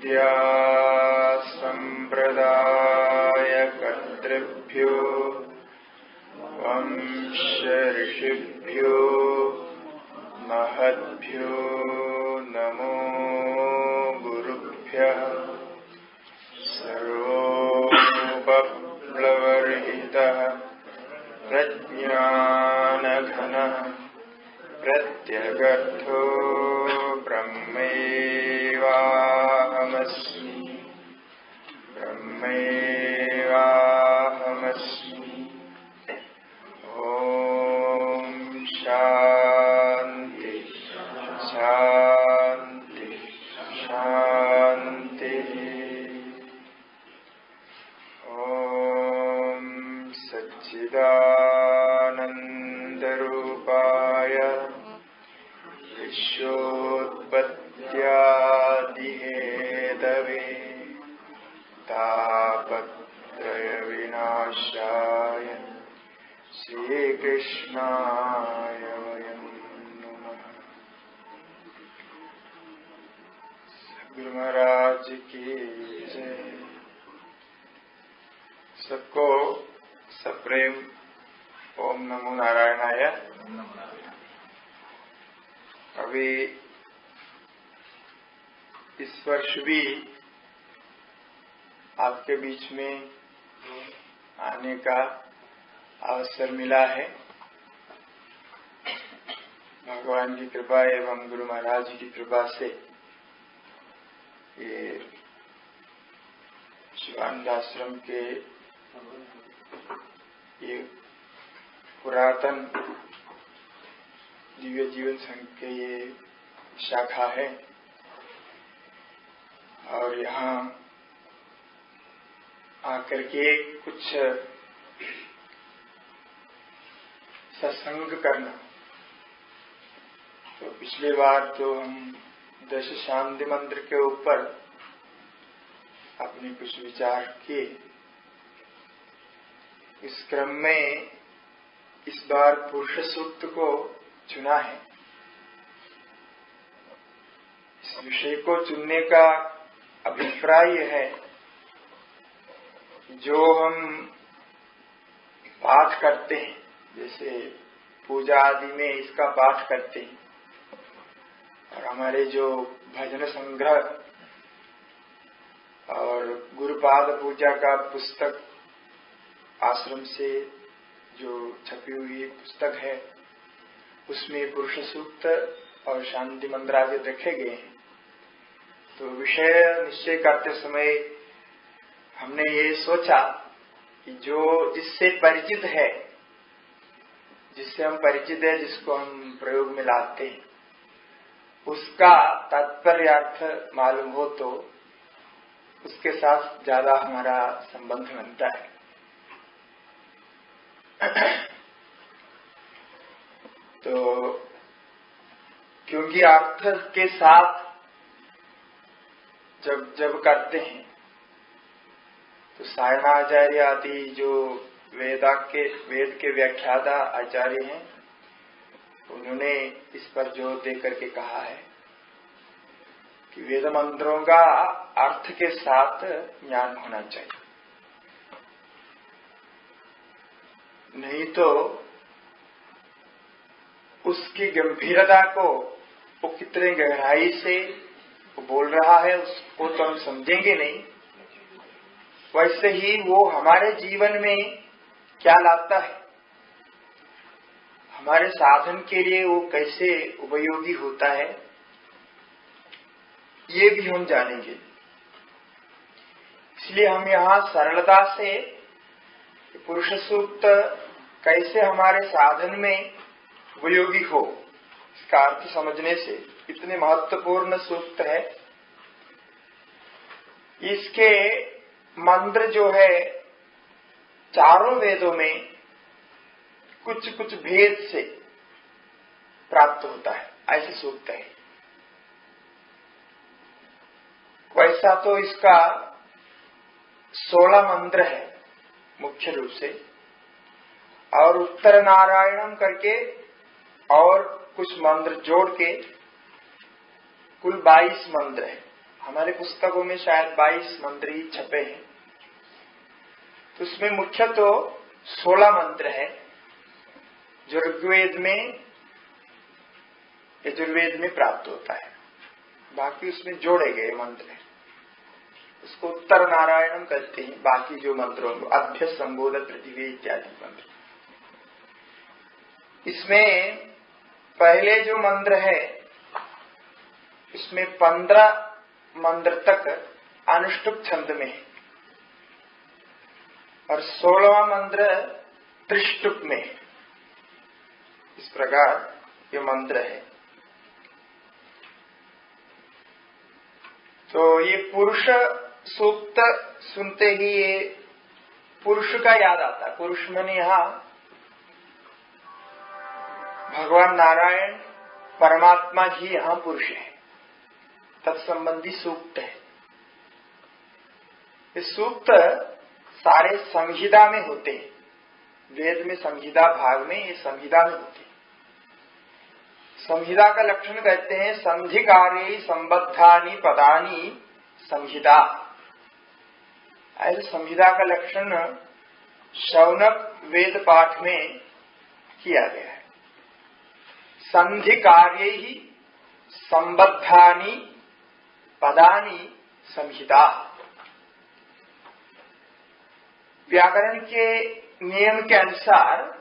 विद्या संप्रदायकर्तृभ्यो वंश ऋषिभ्यो महद्भ्यो नमो गुरुभ्यः। सर्वोपप्लवरहितः प्रज्ञानघनः प्रत्यगर्थो ब्रह्मैवाहमस्मि ब्रह्मैवाहमस्मि। ॐ शान्ति शान्ति शान्तिः। ॐ सच्चिदानन्दरूपाय विश्वोत्पत्त्यादिहेतवे तापत्रयविनाशाय श्रीकृष्णाय वयं नमः। गुरु महाराज की जय। सबको सप्रेम ओम नमो नारायणाय। अभी इस वर्ष भी आपके बीच में आने का अवसर मिला है। भगवान की कृपा एवं गुरु महाराज की कृपा से ये शिवानंद आश्रम के ये पुरातन दिव्य जीवन संघ के ये शाखा है और यहाँ आकर के कुछ सत्संग करना। तो पिछली बार तो हम दश शांति मंत्र के ऊपर अपने कुछ विचार किए। इस क्रम में इस बार पुरुष सूक्त को चुना है। इस विषय को चुनने का अभिप्राय है जो हम पाठ करते हैं, जैसे पूजा आदि में इसका पाठ करते हैं, और हमारे जो भजन संग्रह और गुरुपाद पूजा का पुस्तक आश्रम से जो छपी हुई पुस्तक है उसमें पुरुष सूक्त और शांति मंत्र आदि रखे गए हैं। तो विषय निश्चय करते समय हमने ये सोचा कि जो जिससे परिचित है, जिससे हम परिचित है, जिसको हम प्रयोग में लाते हैं, उसका तात्पर्यार्थ मालूम हो तो उसके साथ ज्यादा हमारा संबंध बनता है। तो क्योंकि अर्थ के साथ जब करते हैं तो सायणाचार्य आदि जो वेद के व्याख्याता आचार्य हैं, उन्होंने इस पर जोर देकर के कहा है कि वेद मंत्रों का अर्थ के साथ ज्ञान होना चाहिए, नहीं तो उसकी गंभीरता को वो कितने गहराई से बोल रहा है उसको तो हम समझेंगे नहीं। वैसे ही वो हमारे जीवन में क्या लाता है, हमारे साधन के लिए वो कैसे उपयोगी होता है, ये भी हम जानेंगे। इसलिए हम यहाँ सरलता से पुरुष सूक्त कैसे हमारे साधन में उपयोगी हो इसका अर्थ समझने से, इतने महत्वपूर्ण सूक्त है। इसके मंत्र जो है चारों वेदों में कुछ कुछ भेद से प्राप्त होता है, ऐसे सूक्त है। वैसा तो इसका 16 मंत्र है मुख्य रूप से, और उत्तर नारायणम करके और कुछ मंत्र जोड़ के कुल 22 मंत्र है। हमारे पुस्तकों में शायद 22 मंत्र ही छपे हैं। तो उसमें मुख्य तो 16 मंत्र है जो ऋग्वेद में यजुर्वेद में प्राप्त होता है। बाकी उसमें जोड़े गए मंत्र हैं, उसको उत्तर नारायणम कहते हैं। बाकी जो मंत्रों को अभ्य संबोध पृथ्वी इत्यादि मंत्र, इसमें पहले जो मंत्र है इसमें 15 मंत्र तक अनुष्टुप छंद में है और 16वां मंत्र त्रिष्टुप में है। इस प्रकार ये मंत्र है। तो ये पुरुष सूक्त सुनते ही ये पुरुष का याद आता है। पुरुष माने यहाँ भगवान नारायण परमात्मा ही यहाँ पुरुष है, तत्संबंधी सूक्त है। ये सूक्त सारे संहिता में होते हैं। वेद में संहिता भाग में ये संहिता में होते हैं। संहिता का लक्षण कहते हैं संधिकार्य संबद्धानि पदानि संहिता। ऐसे संहिता का लक्षण शौनक वेद पाठ में किया गया है। संधिकार्य संबद्धानि पदानि संहिता। व्याकरण के नियम के अनुसार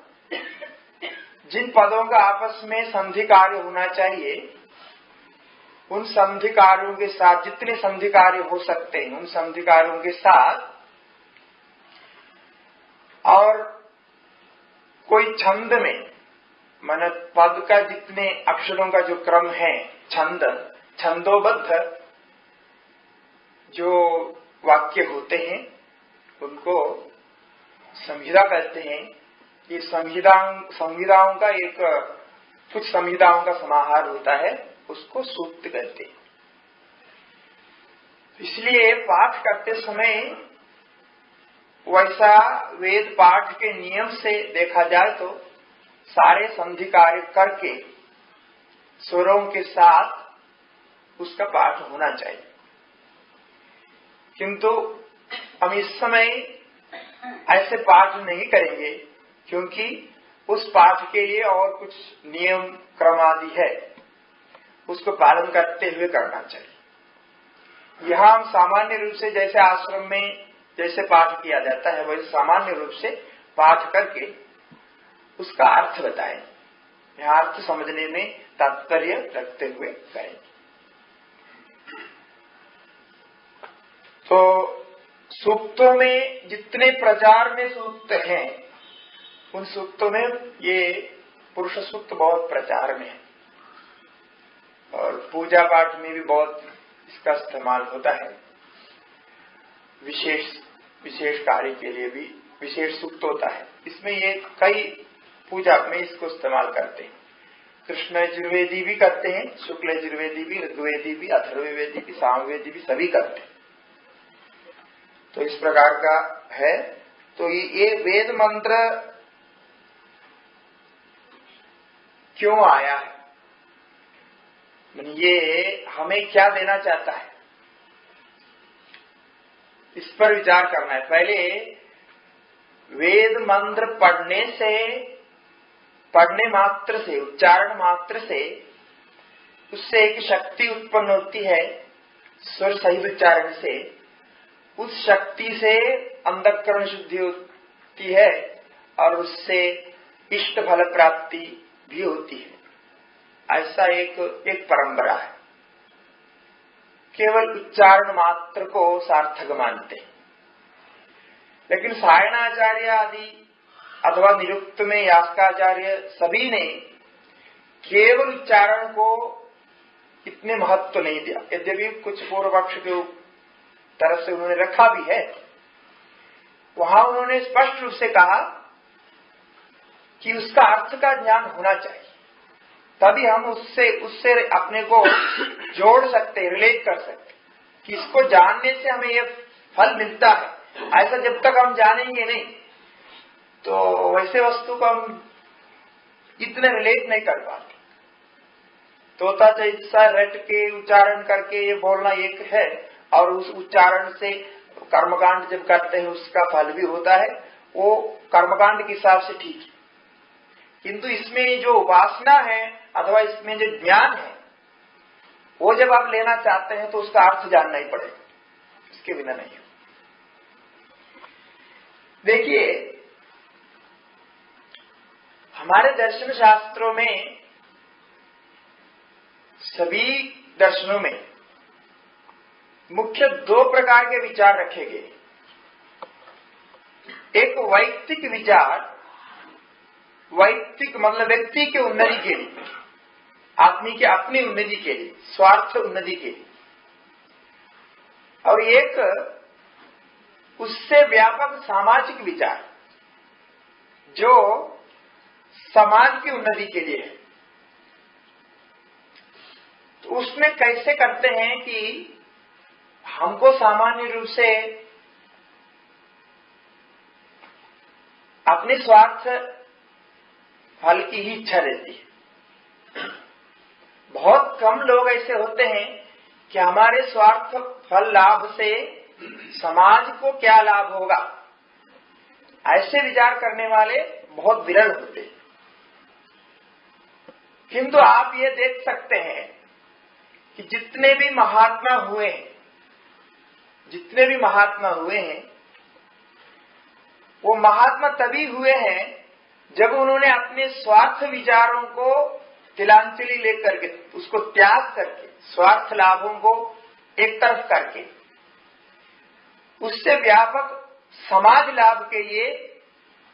जिन पदों का आपस में संधि कार्य होना चाहिए, उन संधि कार्यों के साथ जितने संधि कार्य हो सकते हैं उन संधि कार्यों के साथ, और कोई छंद में मन पद का जितने अक्षरों का जो क्रम है, छंदोबद्ध जो वाक्य होते हैं उनको संहिता कहते हैं। ये संहिताओं का एक कुछ संहिताओं का समाहार होता है, उसको सूक्त कहते हैं। इसलिए पाठ करते समय वैसा वेद पाठ के नियम से देखा जाए तो सारे संधि कार्य करके स्वरों के साथ उसका पाठ होना चाहिए। किंतु हम इस समय ऐसे पाठ नहीं करेंगे, क्योंकि उस पाठ के लिए और कुछ नियम क्रम आदि है, उसको पालन करते हुए करना चाहिए। यहाँ हम सामान्य रूप से जैसे आश्रम में जैसे पाठ किया जाता है वैसे सामान्य रूप से पाठ करके उसका अर्थ बताएं। यहाँ अर्थ समझने में तात्पर्य रखते हुए करें। तो सूक्तों में जितने प्रचार में सूक्त हैं उन सूक्तों में ये पुरुष सूक्त बहुत प्रचार में है और पूजा पाठ में भी बहुत इसका इस्तेमाल होता है। विशेष कार्य के लिए भी विशेष सूक्त होता है। इसमें ये कई पूजा में इसको इस्तेमाल करते हैं। कृष्ण यजुर्वेदी भी करते हैं, शुक्ल यजुर्वेदी भी, ऋग्वेदी भी, अथर्ववेदी भी, सामवेदी भी, सभी करते हैं। तो इस प्रकार का है। तो ये वेद मंत्र क्यों आया है, ये हमें क्या देना चाहता है, इस पर विचार करना है। पहले वेद मंत्र पढ़ने मात्र से, उच्चारण मात्र से उससे एक शक्ति उत्पन्न होती है। स्वर सहित उच्चारण से उस शक्ति से अंतःकरण शुद्धि होती है और उससे इष्ट फल प्राप्ति भी होती है। ऐसा एक परंपरा है। केवल उच्चारण मात्र को सार्थक मानते हैं, लेकिन सायणाचार्य आदि अथवा निरुक्त में यास्काचार्य सभी ने केवल उच्चारण को इतने महत्व नहीं दिया। यद्यपि कुछ पूर्व पक्ष के तरफ से उन्होंने रखा भी है, वहां उन्होंने स्पष्ट रूप से कहा कि उसका अर्थ का ज्ञान होना चाहिए, तभी हम उससे अपने को जोड़ सकते, रिलेट कर सकते कि इसको जानने से हमें ये फल मिलता है। ऐसा जब तक हम जानेंगे नहीं तो वैसे वस्तु को हम इतने रिलेट नहीं कर पाते। तोता जैसा रट के उच्चारण करके ये बोलना एक है, और उस उच्चारण से कर्मकांड जब करते हैं उसका फल भी होता है, वो कर्मकांड के हिसाब से ठीक है। किंतु इसमें जो उपासना है अथवा इसमें जो ज्ञान है, वो जब आप लेना चाहते हैं तो उसका अर्थ जानना ही पड़ेगा, इसके बिना नहीं हो। देखिए, हमारे दर्शन शास्त्रों में, सभी दर्शनों में मुख्य दो प्रकार के विचार रखे गए। एक वैयक्तिक विचार, वैयक्तिक मतलब व्यक्ति के उन्नति के लिए, आदमी के अपनी उन्नति के लिए, स्वार्थ उन्नति के लिए, और एक उससे व्यापक सामाजिक विचार जो समाज की उन्नति के लिए है। तो उसमें कैसे करते हैं कि हमको सामान्य रूप से अपने स्वार्थ फल की ही इच्छा रहती है। बहुत कम लोग ऐसे होते हैं कि हमारे स्वार्थ फल लाभ से समाज को क्या लाभ होगा, ऐसे विचार करने वाले बहुत विरल होते हैं। किंतु आप ये देख सकते हैं कि जितने भी महात्मा हुए हैं, वो महात्मा तभी हुए हैं जब उन्होंने अपने स्वार्थ विचारों को तिलांजलि लेकर के, उसको त्याग करके, स्वार्थ लाभों को एक तरफ करके उससे व्यापक समाज लाभ के लिए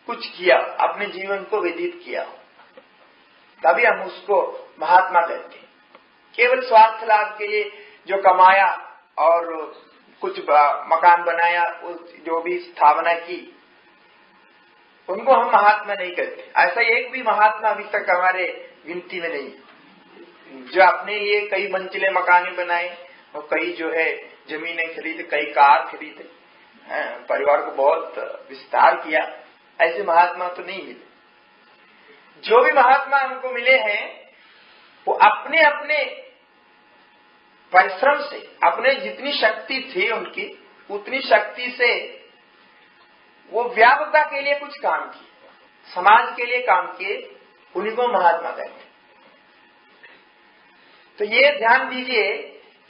कुछ किया, अपने जीवन को व्यतीत किया, तभी हम उसको महात्मा कहते हैं। केवल स्वार्थ लाभ के लिए जो कमाया और कुछ मकान बनाया, जो भी स्थापना की, उनको हम महात्मा नहीं कहते। ऐसा एक भी महात्मा अभी तक हमारे गिनती में नहीं, जो अपने लिए कई मंजिले मकान बनाए और कई जो है जमीनें खरीदे, कई कार खरीदे, परिवार को बहुत विस्तार किया, ऐसे महात्मा तो नहीं मिले। जो भी महात्मा हमको मिले हैं वो अपने अपने परिश्रम से, अपने जितनी शक्ति थी उनकी, उतनी शक्ति से वो व्यापकता के लिए कुछ काम किए, समाज के लिए काम किए, उन्हीं को महात्मा कहते हैं। तो ये ध्यान दीजिए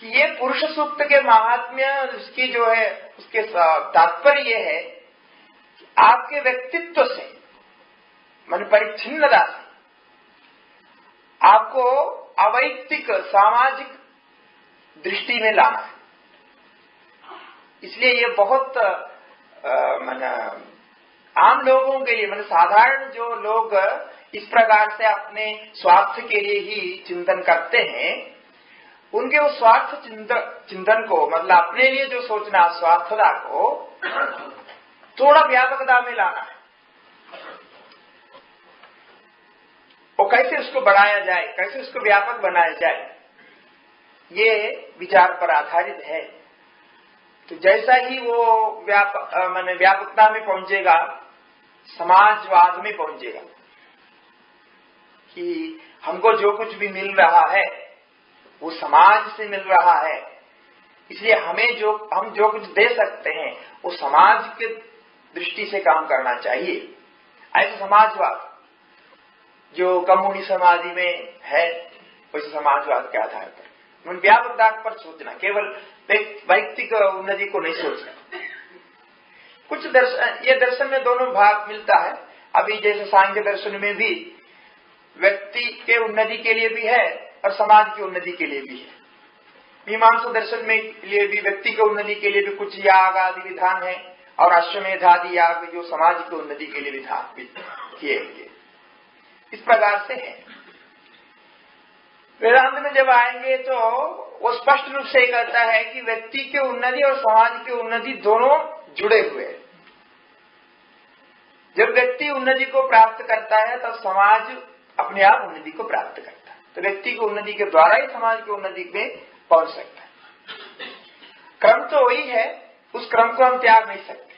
कि ये पुरुष सूक्त के महात्म्य, उसकी जो है उसके तात्पर्य ये है कि आपके व्यक्तित्व से, मन परिच्छिन्नता से आपको अवैयक्तिक सामाजिक दृष्टि में लाना है। इसलिए ये बहुत आम लोगों के लिए, मतलब साधारण जो लोग इस प्रकार से अपने स्वार्थ के लिए ही चिंतन करते हैं, उनके वो स्वार्थ चिंतन को, मतलब अपने लिए जो सोचना, स्वार्थता को थोड़ा व्यापकता में लाना है। और कैसे उसको बढ़ाया जाए, कैसे उसको व्यापक बनाया जाए, ये विचार पर आधारित है। तो जैसा ही वो व्यापकता में पहुंचेगा, समाजवाद में पहुंचेगा कि हमको जो कुछ भी मिल रहा है वो समाज से मिल रहा है, इसलिए हम जो कुछ दे सकते हैं वो समाज के दृष्टि से काम करना चाहिए। ऐसा समाजवाद जो कम्युनिस्ट आदि में है, वैसे समाजवाद के आधार पर व्यापकता पर सोचना, केवल वैयक्तिक उन्नति को नहीं सोचना। कुछ दर्शन में दोनों भाग मिलता है। अभी जैसे सांख्य दर्शन में भी व्यक्ति के उन्नति के लिए भी है और समाज की उन्नति के लिए भी है। मीमांसा दर्शन में लिए भी व्यक्ति के उन्नति के लिए भी कुछ याग आदि विधान है, और अश्वमेध आदि याग जो समाज की उन्नति के लिए विधान किए गए। इस प्रकार से है। वेदांत में जब आएंगे तो वो स्पष्ट रूप से कहता है कि व्यक्ति की उन्नति और समाज की उन्नति दोनों जुड़े हुए हैं। जब व्यक्ति उन्नति को प्राप्त करता है तब समाज अपने आप उन्नति को प्राप्त करता है। तो व्यक्ति की उन्नति के द्वारा ही समाज की उन्नति में पहुंच सकता है। क्रम तो वही है, उस क्रम को हम त्याग नहीं सकते,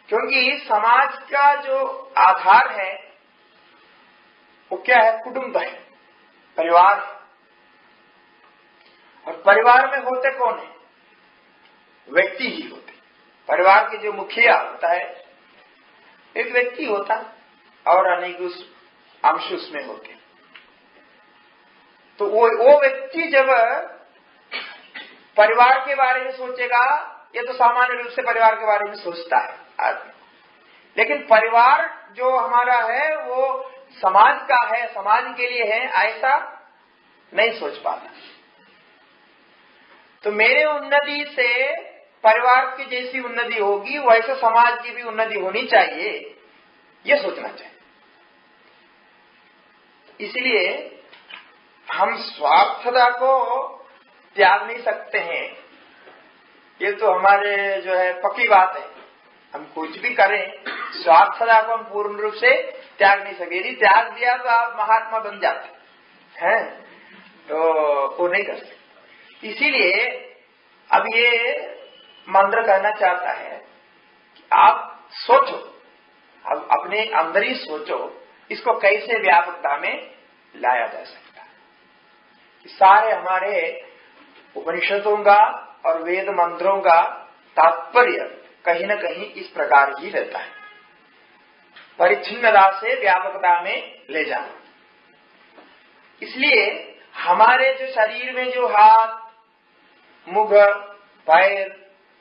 क्योंकि समाज का जो आधार है वो क्या है? कुटुंब है, परिवार है। और परिवार में होते कौन है? व्यक्ति ही होते। परिवार के जो मुखिया होता है एक व्यक्ति होता है और अनेक अंश उसमें होते। तो वो व्यक्ति जब परिवार के बारे में सोचेगा, ये तो सामान्य रूप से परिवार के बारे में सोचता है आदमी, लेकिन परिवार जो हमारा है वो समाज का है, समाज के लिए है, ऐसा नहीं सोच पाता। तो मेरे उन्नति से परिवार की जैसी उन्नति होगी वैसे समाज की भी उन्नति होनी चाहिए, ये सोचना चाहिए। इसलिए हम स्वार्थता को त्याग नहीं सकते हैं, ये तो हमारे जो है पक्की बात है। हम कुछ भी करें स्वार्थता को हम पूर्ण रूप से त्याग नहीं सके। यदि त्याग दिया तो आप महात्मा बन जाते हैं, तो वो नहीं कर सकते। इसीलिए अब ये मंत्र कहना चाहता है कि आप सोचो, अब अपने अंदर ही सोचो इसको कैसे व्यापकता में लाया जा सकता है। सारे हमारे उपनिषदों का और वेद मंत्रों का तात्पर्य कहीं न कहीं इस प्रकार ही रहता है, परिच्छिन्नता से व्यापकता में ले जाना। इसलिए हमारे जो शरीर में जो हाथ, मुख, पैर,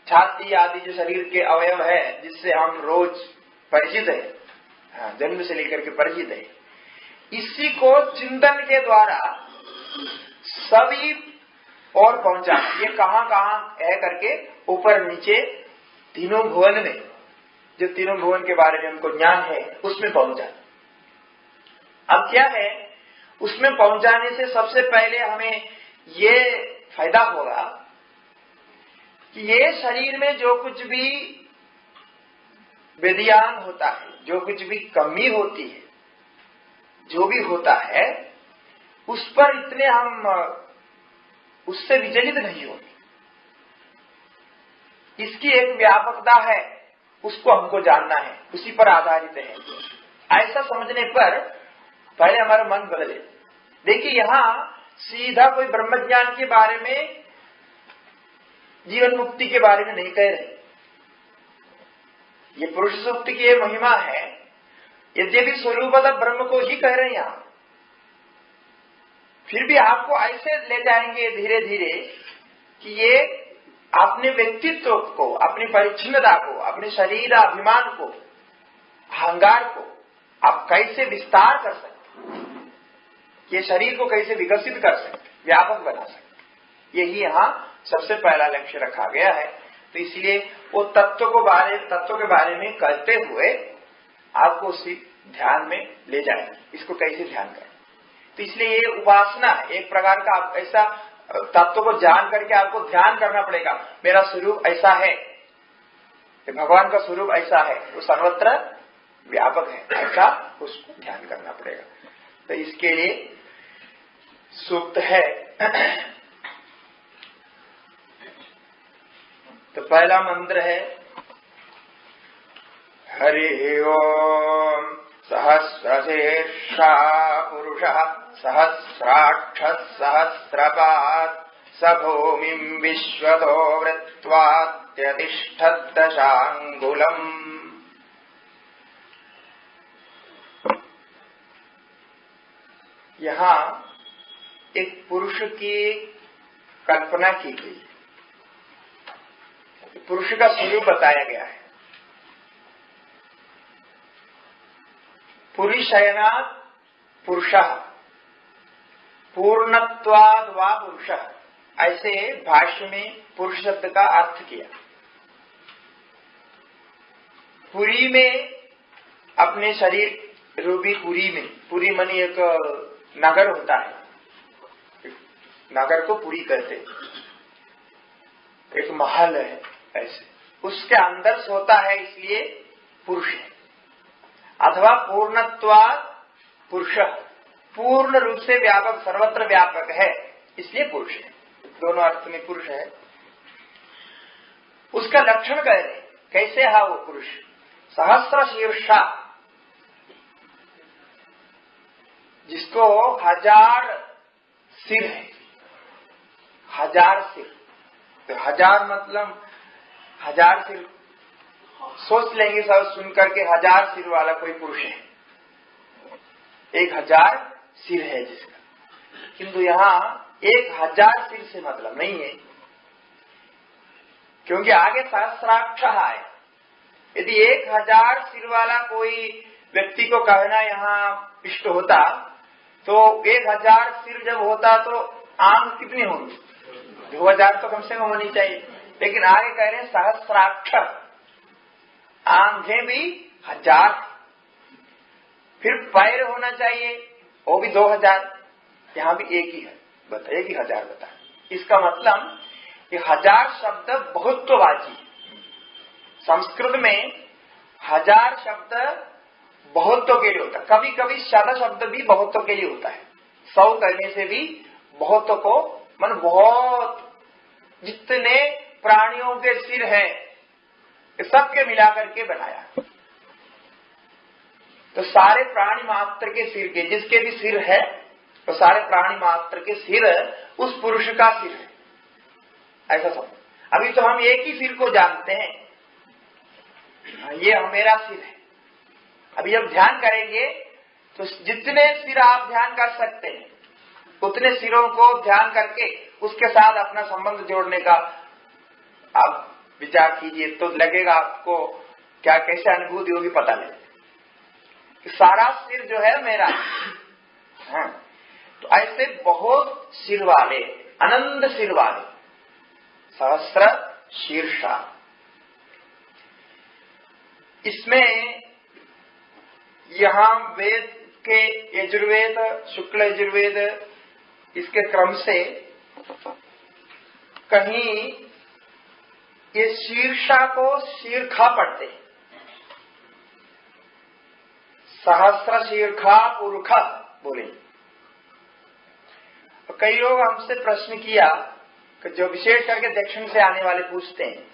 छाती आदि जो शरीर के अवयव है जिससे हम रोज परिचित है, जन्म से लेकर के परिचित है, इसी को चिंतन के द्वारा सभी और पहुंचा। ये कहां है करके ऊपर नीचे तीनों भुवन में, जो तीनों भुवन के बारे में हमको ज्ञान है उसमें पहुंचा। अब क्या है, उसमें पहुंचाने से सबसे पहले हमें ये फायदा होगा कि ये शरीर में जो कुछ भी व्यदियान होता है, जो कुछ भी कमी होती है, जो भी होता है उस पर इतने हम उससे विचलित नहीं होते। इसकी एक व्यापकता है, उसको हमको जानना है, उसी पर आधारित है। ऐसा समझने पर पहले हमारा मन बदले। देखिए यहां सीधा कोई ब्रह्मज्ञान के बारे में, जीवन मुक्ति के बारे में नहीं कह रहे। ये पुरुष सूक्त की ये महिमा है, यद्यपि स्वरूपतः ब्रह्म को ही कह रहे हैं यहां, फिर भी आपको ऐसे ले जाएंगे धीरे धीरे कि ये अपने व्यक्तित्व को, अपनी परिच्छिन्नता को, अपने शरीर अभिमान को, अहंकार को आप कैसे विस्तार कर सकते, ये शरीर को कैसे विकसित कर सकते, व्यापक बना सकते, यही यहाँ सबसे पहला लक्ष्य रखा गया है। तो इसलिए वो तत्व के बारे में कहते हुए आपको उसी ध्यान में ले जाएंगे, इसको कैसे ध्यान करें। तो इसलिए ये उपासना एक प्रकार का, आप ऐसा तत्व को जान करके आपको ध्यान करना पड़ेगा। मेरा स्वरूप ऐसा है, भगवान का स्वरूप ऐसा है, वो सर्वत्र व्यापक है, ऐसा उसको ध्यान करना पड़ेगा। तो इसके लिए सूक्त है। तो पहला मंत्र है हरि ओम सहस्रशीर्षा पुरुषः सहस्राक्षः सहस्रपात् स भूमिं विश्वतो वृत्वात्यतिष्ठत् दशांगुलम्। यहाँ एक पुरुष की कल्पना की गई, पुरुष का स्वरूप बताया गया है। पुरुषयनात् पुरुषः, पूर्णत्वाद् वा पुरुषः, ऐसे भाष्य में पुरुष शब्द का अर्थ किया। पुरी में, अपने शरीर रूपी पुरी में, पुरी मनी एक नगर होता है, नगर को पुरी कहते हैं, एक महल है ऐसे, उसके अंदर सोता है इसलिए पुरुष है। अथवा पूर्णत्वात् पुरुषः, पूर्ण रूप से व्यापक, सर्वत्र व्यापक है इसलिए पुरुष है। दोनों अर्थ में पुरुष है। उसका लक्षण कह रहे, कैसे है वो पुरुष? सहस्र शीर्षा, जिसको 1000 सिर है, 1000 सिर। तो 1000 मतलब 1000 सिर, सोच लेंगे सब सुन करके 1000 सिर वाला कोई पुरुष है, 1000 सिर है जिसका। किंतु यहाँ 1000 सिर से मतलब नहीं है, क्योंकि आगे सहस्राक्ष है। यदि 1000 सिर वाला कोई व्यक्ति को कहना यहाँ इष्ट होता तो 1000 सिर जब होता तो आंख कितनी होगी? 2000 तो कम से कम होनी चाहिए। लेकिन आगे कह रहे हैं सहस्राक्ष, आंखें भी 1000, फिर पैर होना चाहिए वो भी 2000, यहाँ भी एक ही है, बताइए कि 1000 बता। इसका मतलब ये 1000 शब्द बहुत्ववाची है। संस्कृत में 1000 शब्द बहुत्व के लिए होता है, कभी कभी 100 शब्द भी बहुत्व के लिए होता है। 100 करने से भी बहुत्व को, मन बहुत, जितने प्राणियों के सिर हैं सबके मिलाकर के बनाया। तो सारे प्राणी मात्र के सिर के, जिसके भी सिर है तो सारे प्राणी मात्र के सिर उस पुरुष का सिर है, ऐसा समझ। अभी तो हम एक ही सिर को जानते हैं, ये मेरा सिर है। अभी जब ध्यान करेंगे तो जितने सिर आप ध्यान कर सकते हैं उतने सिरों को ध्यान करके उसके साथ अपना संबंध जोड़ने का आप विचार कीजिए, तो लगेगा आपको क्या, कैसे अनुभूति होगी पता नहीं कि सारा सिर जो है मेरा है। हाँ, तो ऐसे बहुत सिर वाले, अनंत सिर वाले, सहस्र शीर्षा। इसमें यहाँ वेद के यजुर्वेद, शुक्ल यजुर्वेद, इसके क्रम से कहीं ये शीर्षा को शीर्षा पढ़ते हैं, सहस्र शीर्षा पुरुष बोले। कई लोग हमसे प्रश्न किया कि जो विशेष करके दक्षिण से आने वाले पूछते हैं,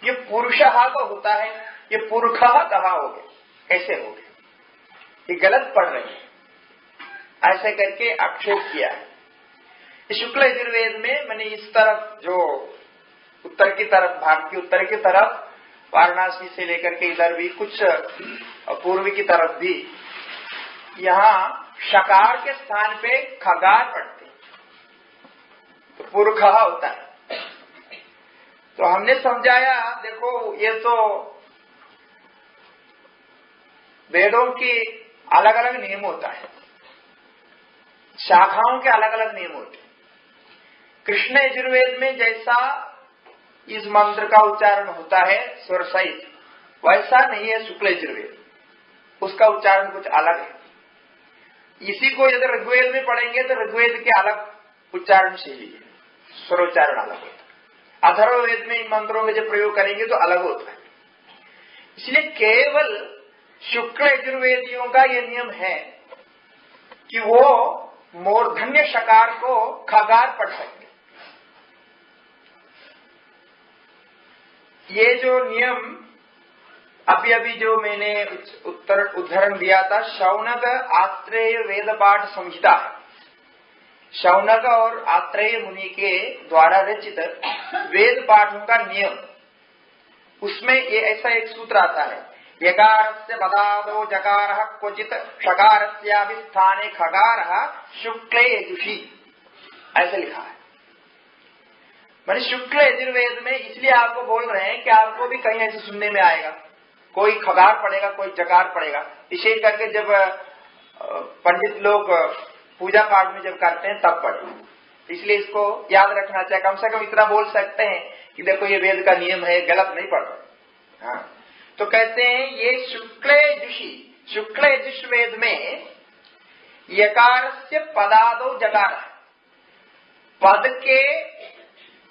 ये पुरुषः तो होता है, ये पुरुषः कहाँ हो गए, कैसे हो गए, ये गलत पढ़ रहे हैं, ऐसे करके आक्षेप किया है। शुक्ल यजुर्वेद में मैंने इस तरफ, जो उत्तर की तरफ, भारत की उत्तर की तरफ, वाराणसी से लेकर के इधर भी कुछ पूर्वी की तरफ भी, यहाँ शकार के स्थान पे खगार पढ़ते, तो पुरुषः होता है। तो हमने समझाया, देखो ये तो वेदों की अलग अलग नियम होता है, शाखाओं के अलग अलग नियम होते हैं। कृष्ण यजुर्वेद में जैसा इस मंत्र का उच्चारण होता है स्वर सहित, वैसा नहीं है शुक्ल यजुर्वेद, उसका उच्चारण कुछ अलग है। इसी को यदि ऋग्वेद में पढ़ेंगे तो ऋग्वेद के अलग उच्चारण शैली है, स्वरोच्चारण अलग होता है। अथर्ववेद में इन मंत्रों में जब प्रयोग करेंगे तो अलग होता है। इसलिए केवल शुक्ल यजुर्वेदियों का यह नियम है कि वो मूर्धन्य शकार को खगार पढ़ सकते। ये जो नियम अभी अभी जो मैंने उदाहरण दिया था, शौनक आत्रेय वेद पाठ संहिता, शौनक और आत्रेय मुनि के द्वारा रचित वेद पाठों का नियम, उसमें ये ऐसा एक सूत्र आता है, यकारस्य पदादो जकारः क्वचित षकारस्यापि स्थाने खगारः शुक्ले यजुषी, ऐसे लिखा है। मैंने शुक्ल यजुर्वेद में इसलिए आपको बोल रहे हैं कि आपको भी कहीं ऐसे सुनने में आएगा, कोई खगार पड़ेगा, कोई जकार पड़ेगा। विशेष करके जब पंडित लोग पूजा पाठ में जब करते हैं तब पढ़े, इसलिए इसको याद रखना चाहिए। कम से कम इतना बोल सकते हैं कि देखो ये वेद का नियम है, गलत नहीं पढ़ रहे। हाँ, तो कहते हैं ये शुक्ल यजुषी, शुक्ल यजुर्वेद में यकारस्य पदादो जकार, पद के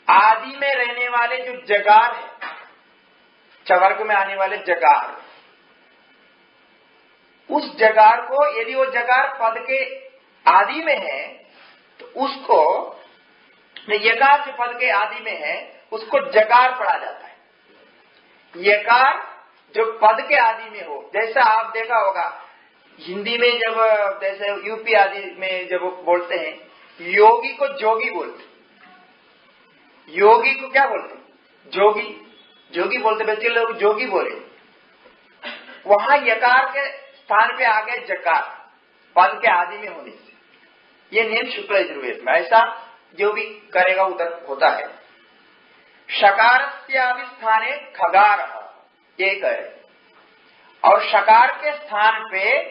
आदि में रहने वाले जो जगार है, चवर्ग में आने वाले जगार, उस जगार को, यदि वो जगार पद के आदि में है तो उसको, यकार जो पद के आदि में है उसको जगार पढ़ा जाता है। यकार जो पद के आदि में हो, जैसा आप देखा होगा हिंदी में जब जैसे यूपी आदि में जब बोलते हैं योगी को जोगी बोलते, योगी को क्या बोलते? जोगी, जोगी बोलते, बच्चे लोग जोगी बोले। वहां यकार के स्थान पे आ गए जकार, पद के आदि में होने से। ये नियम शुक्ल यजुर्वेद में, ऐसा जो भी करेगा उधर होता है। शकारस्यापि स्थाने खगार, एक है, और शकार के स्थान पे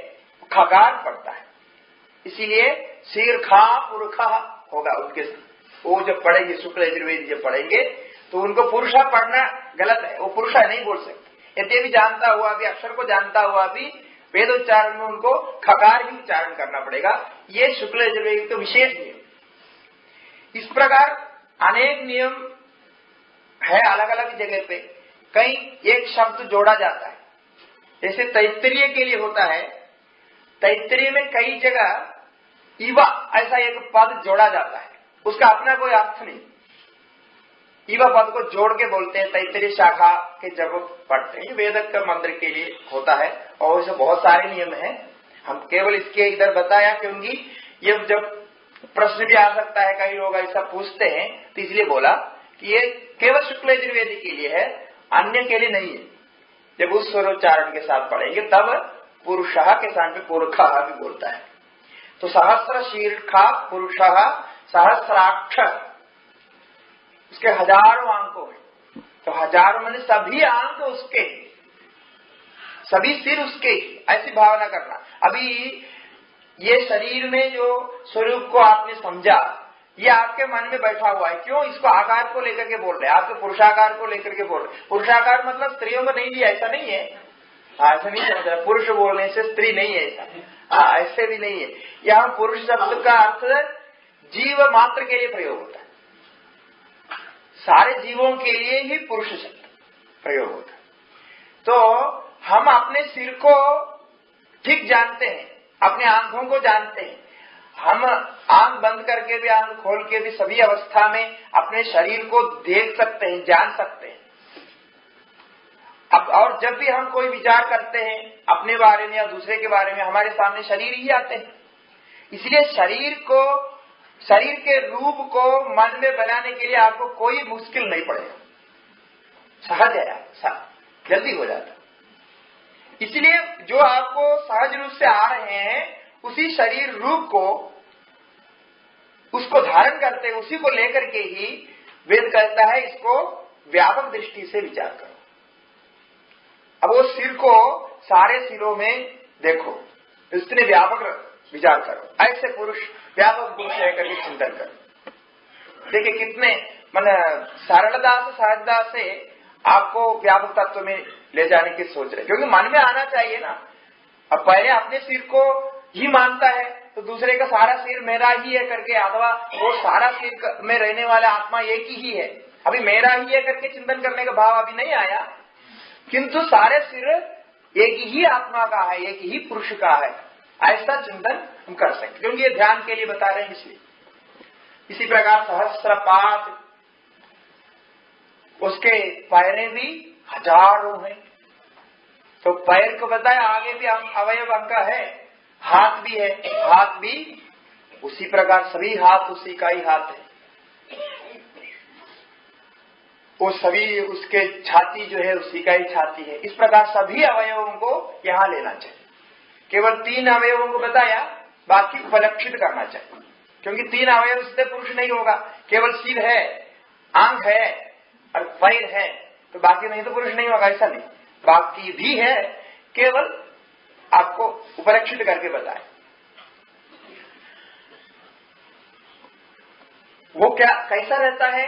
खगार पड़ता है, इसीलिए शीर्खा पुरुषा होगा उनके। वो जब पढ़ेंगे शुक्ल यजुर्वेद जब पढ़ेंगे तो उनको पुरुषा पढ़ना गलत है, वो पुरुषा नहीं बोल सकते। यद्य भी जानता हुआ भी, अक्षर को जानता हुआ भी वेदोच्चारण में उनको खगार ही उच्चारण करना पड़ेगा। ये शुक्ल यजुर्वेद का विशेष नियम। इस प्रकार अनेक नियम है अलग अलग जगह पे। कहीं एक शब्द जोड़ा जाता है, जैसे तैत्तरीय के लिए होता है, तैत्तरीय में कई जगह इवा ऐसा एक पद जोड़ा जाता है, उसका अपना कोई अर्थ नहीं। इवा पद को जोड़ के बोलते हैं तैत्तरीय शाखा के जब पढ़ते हैं। वेदक का मंत्र के लिए होता है और ऐसे बहुत सारे नियम हैं। हम केवल इसके इधर बताया क्योंकि ये जब प्रश्न भी आ सकता है, कई लोग ऐसा पूछते हैं, तो इसलिए बोला कि ये केवल शुक्ल यजुर्वेद के लिए है, अन्य के लिए नहीं है। जब उस स्वरोच्चारण के साथ पढ़ेंगे तब पुरुषः के स्थान पे पुरुषः भी बोलता है। तो सहस्र शीर्षा पुरुषः सहस्राक्ष, उसके हजारों अंकों हैं। तो हजारों मैंने सभी अंक उसके, सभी सिर उसके, ऐसी भावना करना। अभी ये शरीर में जो स्वरूप को आपने समझा, ये आपके मन में बैठा हुआ है। क्यों? इसको आकार को लेकर के बोल रहे हैं, आपके पुरुषाकार को लेकर के बोल रहे हैं। पुरुषाकार मतलब स्त्रियों को नहीं लिया, ऐसा नहीं है, ऐसा नहीं समझ रहा। पुरुष बोलने से स्त्री नहीं है, ऐसा ऐसे भी नहीं है। यहाँ पुरुष शब्द का अर्थ जीव मात्र के लिए प्रयोग होता है, सारे जीवों के लिए ही पुरुष शब्द प्रयोग होता है। तो हम अपने सिर को ठीक जानते हैं, अपने आंखों को जानते हैं। हम आंख बंद करके भी, आंख खोल के भी, सभी अवस्था में अपने शरीर को देख सकते हैं, जान सकते हैं। अब और जब भी हम कोई विचार करते हैं अपने बारे में या दूसरे के बारे में, हमारे सामने शरीर ही आते हैं। इसलिए शरीर को, शरीर के रूप को मन में बनाने के लिए आपको कोई मुश्किल नहीं पड़ेगा, सहज है, जल्दी हो जाता। इसलिए जो आपको सहज रूप से आ रहे हैं, उसी शरीर रूप को, उसको धारण करते, उसी को लेकर के ही वेद कहता है इसको व्यापक दृष्टि से विचार करो। अब वो सिर को सारे सिरों में देखो, इसने व्यापक विचार करो। ऐसे पुरुष, व्यापक पुरुष लेकर के चिंतन करो। देखिए कितने सरलता से, सहजता से आपको व्यापक तत्व में ले जाने की सोच रहे, क्योंकि मन में आना चाहिए ना। अब पहले अपने सिर को ही मानता है तो दूसरे का सारा सिर मेरा ही है करके, अथवा वो सारा सिर में रहने वाला आत्मा एक ही है, अभी मेरा ही है करके चिंतन करने का भाव अभी नहीं आया। किंतु सारे सिर एक ही आत्मा का है, एक ही पुरुष का है, ऐसा चिंतन हम कर सकते, क्योंकि ये ध्यान के लिए बता रहे हैं इसलिए। इसी प्रकार सहस्रपाद, उसके पैरें भी हजारों हैं। तो पैर को बताया, आगे भी अवयव अंग है, हाथ भी है, हाथ भी उसी प्रकार, सभी हाथ उसी का ही हाथ है। वो सभी, उसके छाती जो है उसी का ही छाती है। इस प्रकार सभी अवयवों को यहाँ लेना चाहिए। केवल 3 अवयवों को बताया, बाकी उपलक्षित करना चाहिए, क्योंकि 3 अवयव से पुरुष नहीं होगा। केवल सिर है, आंख है और पैर है, तो बाकी नहीं तो पुरुष नहीं होगा, ऐसा नहीं, बाकी भी है, केवल आपको उपलक्षित करके बताए। वो क्या कैसा रहता है?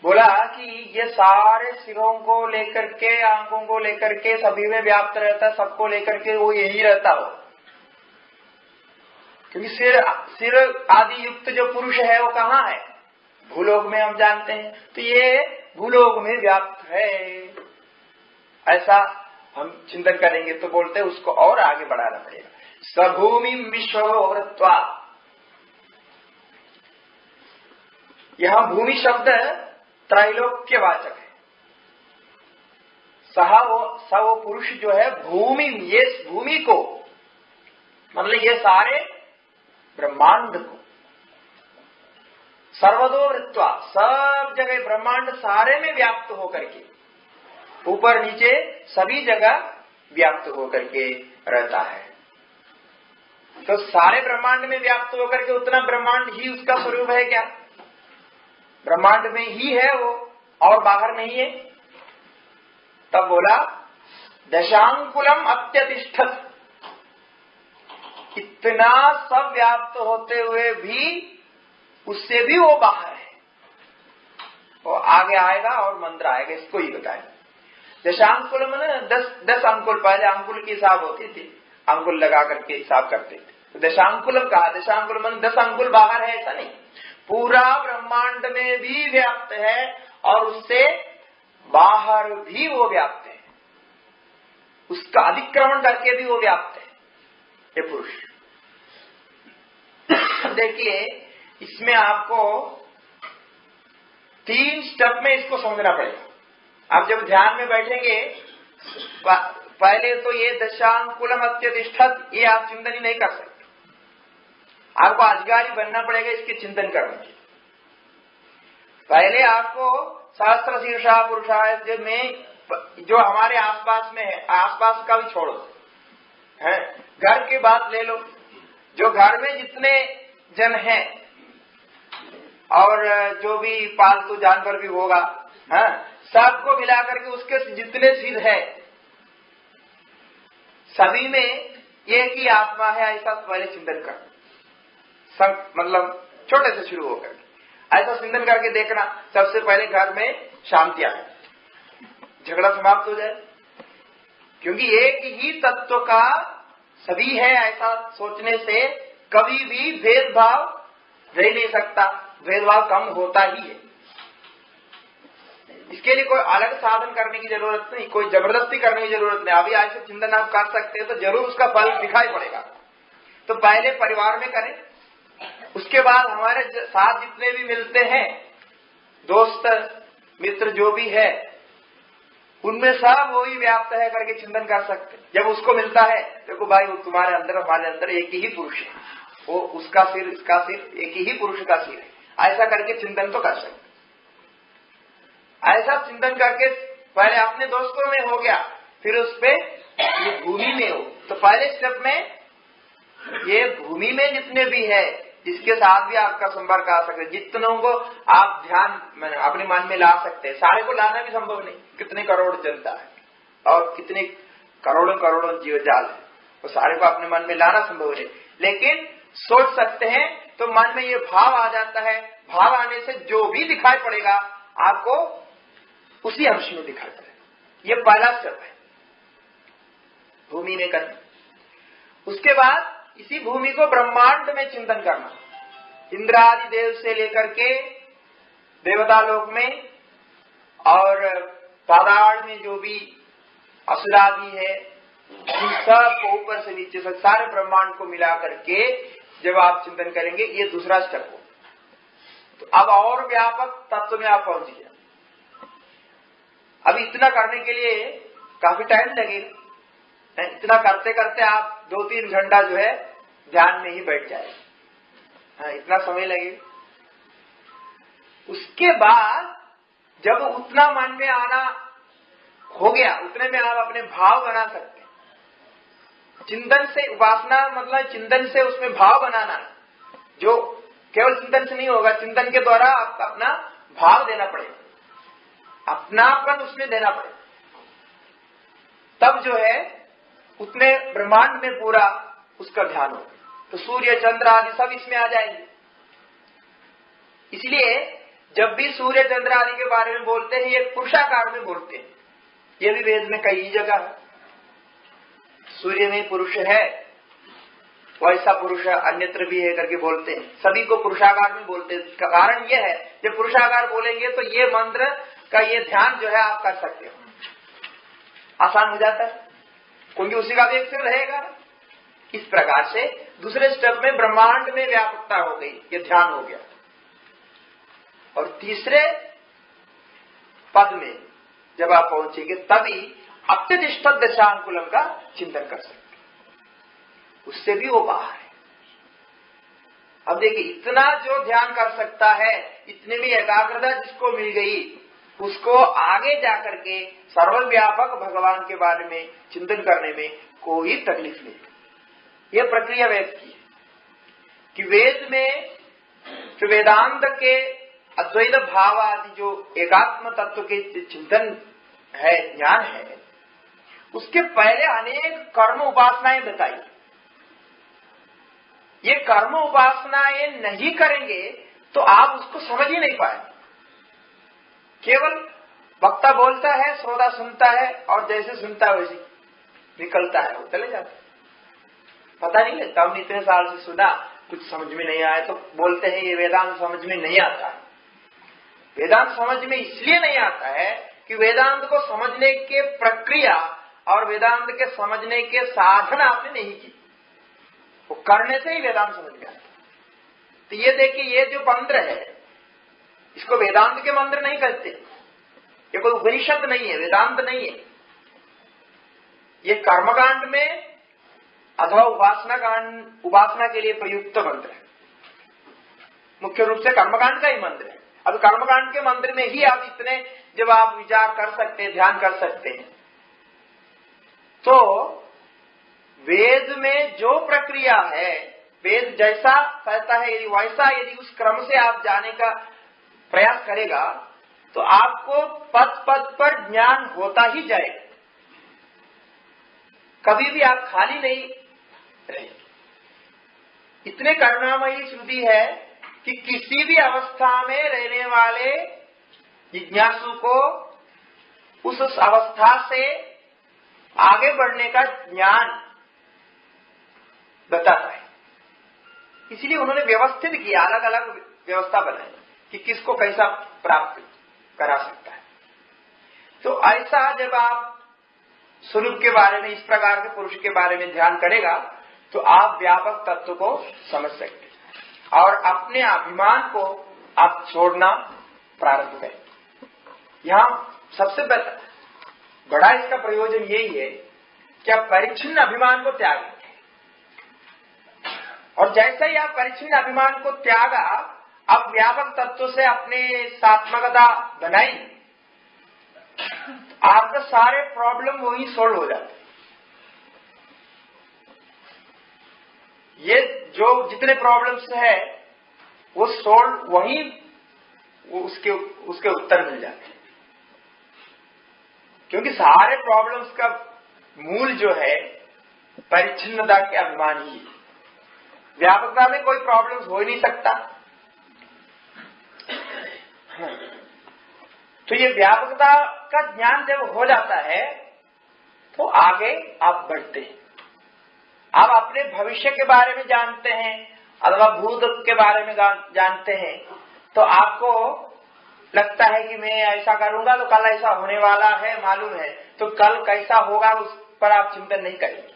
बोला कि ये सारे सिरों को लेकर के, आंखों को लेकर के सभी में व्याप्त रहता है, सबको लेकर के वो यही रहता हो। क्योंकि सिर आदि युक्त जो पुरुष है वो कहाँ है? भूलोक में, हम जानते हैं। तो ये भूलोक में व्याप्त है, ऐसा हम चिंतन करेंगे तो बोलते हैं उसको और आगे बढ़ाना पड़ेगा। सभूमि विश्वोरत्वा, यहां भूमि शब्द त्रैलोक्यवाचक है। वो पुरुष जो है भूमि, ये भूमि को मतलब ये सारे ब्रह्मांड को, सर्वदो वृत्वा, सब जगह ब्रह्मांड सारे में व्याप्त होकर के, ऊपर नीचे सभी जगह व्याप्त होकर के रहता है। तो सारे ब्रह्मांड में व्याप्त होकर के उतना ब्रह्मांड ही उसका स्वरूप है क्या? ब्रह्मांड में ही है वो, और बाहर नहीं है। तब बोला दशांकुलम अत्यतिष्ठत, इतना सब व्याप्त होते हुए भी उससे भी वो बाहर है। वो आगे आएगा और मंत्र आएगा, इसको ही बताएं। दशांकुल में 10 अंकुल, पहले अंकुल की हिसाब होती थी, अंकुल लगा करके हिसाब करते थे, तो दशांकुलम कहा। दशांकुल में 10 अंकुल बाहर है, ऐसा नहीं, पूरा ब्रह्मांड में भी व्याप्त है और उससे बाहर भी वो व्याप्त है, उसका अतिक्रमण करके भी वो व्याप्त है, ये पुरुष। देखिए, इसमें आपको 3 स्टेप में इसको समझना पड़ेगा। आप जब ध्यान में बैठेंगे, पहले तो ये दशांकुलम अत्यतिष्ठत, ये आप चिंतन ही नहीं कर सकते, आपको अधिकारी बनना पड़ेगा इसके चिंतन करने के। पहले आपको सहस्त्र शीर्षा पुरुषाय में जो हमारे आसपास में है, आसपास का भी छोड़ो, है घर की बात ले लो, जो घर में जितने जन हैं और जो भी पालतू जानवर भी होगा, हाँ, सबको मिलाकर के उसके जितने सिर है, सभी में एक ही आत्मा है, ऐसा पहले चिंतन कर, मतलब छोटे से शुरू होकर ऐसा चिंतन करके देखना। सबसे पहले घर में शांति आए, झगड़ा समाप्त हो जाए, क्योंकि एक ही तत्व का सभी है, ऐसा सोचने से कभी भी भेदभाव रह नहीं सकता, भेदभाव कम होता ही है। इसके लिए कोई अलग साधन करने की जरूरत नहीं, कोई जबरदस्ती करने की जरूरत नहीं। अभी ऐसे चिंतन आप कर सकते हैं तो जरूर उसका फल दिखाई पड़ेगा। तो पहले परिवार में करें, उसके बाद हमारे साथ जितने भी मिलते हैं, दोस्त मित्र जो भी है, उनमें सब वही व्याप्त है करके चिंतन कर सकते। जब उसको मिलता है, देखो भाई वो तुम्हारे अंदर हमारे अंदर एक ही पुरुष है, वो उसका सिर इसका सिर एक ही पुरुष का सिर है, ऐसा करके चिंतन तो कर सकते। ऐसा चिंतन करके पहले अपने दोस्तों में हो गया, फिर उस पे ये भूमि में हो, तो पहले स्टेप में ये भूमि में जितने भी है, जिसके साथ भी आपका संपर्क आ सकते, जितनों को आप ध्यान अपने मन में ला सकते हैं। सारे को लाना भी संभव नहीं, कितने करोड़ जनता है और कितने करोड़ों करोड़ों जीव जाल है, वो सारे को अपने मन में लाना संभव नहीं, लेकिन सोच सकते हैं। तो मन में ये भाव आ जाता है, भाव आने से जो भी दिखाई पड़ेगा आपको उसी अंश में दिखाई पड़ेगा। ये पहला स्टेप है, भूमि में करना। उसके बाद इसी भूमि को ब्रह्मांड में चिंतन करना, इंद्रादि देव से लेकर के देवता लोक में और पाताल में जो भी असुरादि है, इन सब को ऊपर से नीचे से सारे ब्रह्मांड को मिला करके जब आप चिंतन करेंगे, ये दूसरा स्टेप हो। तो अब और व्यापक तत्व में आप पहुंच गए। अभी इतना करने के लिए काफी टाइम लगेगा, इतना करते करते आप 2-3 घंटा जो है ध्यान में ही बैठ जाए, इतना समय लगेगा। उसके बाद जब उतना मन में आना हो गया, उतने में आप अपने भाव बना सकते हैं। चिंतन से उपासना मतलब चिंतन से उसमें भाव बनाना, जो केवल चिंतन से नहीं होगा, चिंतन के द्वारा आपको अपना भाव देना पड़ेगा, अपनापन उसमें देना पड़ेगा। तब जो है उतने ब्रह्मांड में पूरा उसका ध्यान होगा। तो सूर्य चंद्र आदि सब इसमें आ जाएंगे। इसलिए जब भी सूर्य चंद्र आदि के बारे में बोलते हैं, ये पुरुषाकार में बोलते हैं। ये भी वेद में कई जगह है, सूर्य में पुरुष है, वैसा पुरुष अन्यत्र भी है करके बोलते हैं। सभी को पुरुषाकार में बोलते हैं। कारण ये है, जब पुरुषाकार बोलेंगे तो ये मंत्र का ये ध्यान जो है आप कर सकते हो, आसान हो जाता है, क्योंकि उसी का भी एक सिर रहेगा। इस प्रकार से दूसरे स्टेप में ब्रह्मांड में व्यापकता हो गई, ये ध्यान हो गया। और तीसरे पद में जब आप पहुंचेंगे, तभी अत्यधिष्ठ दशांकुलम का चिंतन कर सकते, उससे भी वो बाहर है। अब देखिए, इतना जो ध्यान कर सकता है, इतने में एकाग्रता जिसको मिल गई, उसको आगे जाकर के सर्वव्यापक भगवान के बारे में चिंतन करने में कोई तकलीफ नहीं। यह प्रक्रिया वेद की है कि वेद में जो वेदांत के अद्वैत भाव आदि जो एकात्म तत्व के चिंतन है, ज्ञान है, उसके पहले अनेक कर्म उपासनाएं बताई। ये कर्म उपासनाएं नहीं करेंगे तो आप उसको समझ ही नहीं पाएंगे। केवल वक्ता बोलता है, श्रोता सुनता है, और जैसे सुनता है वैसे निकलता है, वो चले जाता है, पता नहीं लगता। हमने इतने साल से सुना, कुछ समझ में नहीं आया तो बोलते हैं ये वेदांत समझ में नहीं आता है। वेदांत समझ में इसलिए नहीं आता है कि वेदांत को समझने के प्रक्रिया और वेदांत के समझने के साधन आपने नहीं की, वो करने से ही वेदांत समझ में आता। तो ये देखिए, ये जो मंत्र है, इसको वेदांत के मंत्र नहीं कहते, ये कोई उपनिषद नहीं है, वेदांत नहीं है। ये कर्मकांड में अथवा उपासना के लिए प्रयुक्त मंत्र है, मुख्य रूप से कर्मकांड का ही मंत्र है। अब कर्मकांड के मंत्र में ही आप इतने जब आप विचार कर सकते हैं, ध्यान कर सकते हैं, तो वेद में जो प्रक्रिया है, वेद जैसा कहता है यदि वैसा यदि उस क्रम से आप जाने का प्रयास करेगा तो आपको पद पद पर ज्ञान होता ही जाएगा, कभी भी आप खाली नहीं रहेंगे। इतने करुणामयी श्रुति है कि किसी भी अवस्था में रहने वाले जिज्ञासु को उस अवस्था से आगे बढ़ने का ज्ञान बताता है। इसलिए उन्होंने व्यवस्थित किया, अलग अलग व्यवस्था बनाई कि किसको कैसा प्राप्त करा सकता है। तो ऐसा जब आप स्वरूप के बारे में, इस प्रकार के पुरुष के बारे में ध्यान करेगा तो आप व्यापक तत्व को समझ सकते हैं और अपने अभिमान को आप छोड़ना प्रारंभ करें। यहाँ सबसे बड़ा इसका प्रयोजन यही है कि आप परिच्छिन्न अभिमान को त्यागें, और जैसे ही आप परिच्छिन्न अभिमान को त्यागा, अब व्यापक तत्व से अपने सात्मकता बनाई, आपका सारे प्रॉब्लम वही सोल्व हो जाते। ये जो जितने प्रॉब्लम्स है वो सोल्व वही, उसके उत्तर मिल जाते हैं, क्योंकि सारे प्रॉब्लम्स का मूल जो है परिच्छिन्नता के अभिमान ही है। व्यापकता में कोई प्रॉब्लम्स हो ही नहीं सकता। तो ये व्यापकता का ज्ञान जब हो जाता है तो आगे आप बढ़ते हैं। आप अपने भविष्य के बारे में जानते हैं अथवा भूत के बारे में जानते हैं, तो आपको लगता है कि मैं ऐसा करूंगा तो कल ऐसा होने वाला है, मालूम है, तो कल कैसा होगा उस पर आप चिंतन नहीं करेंगे।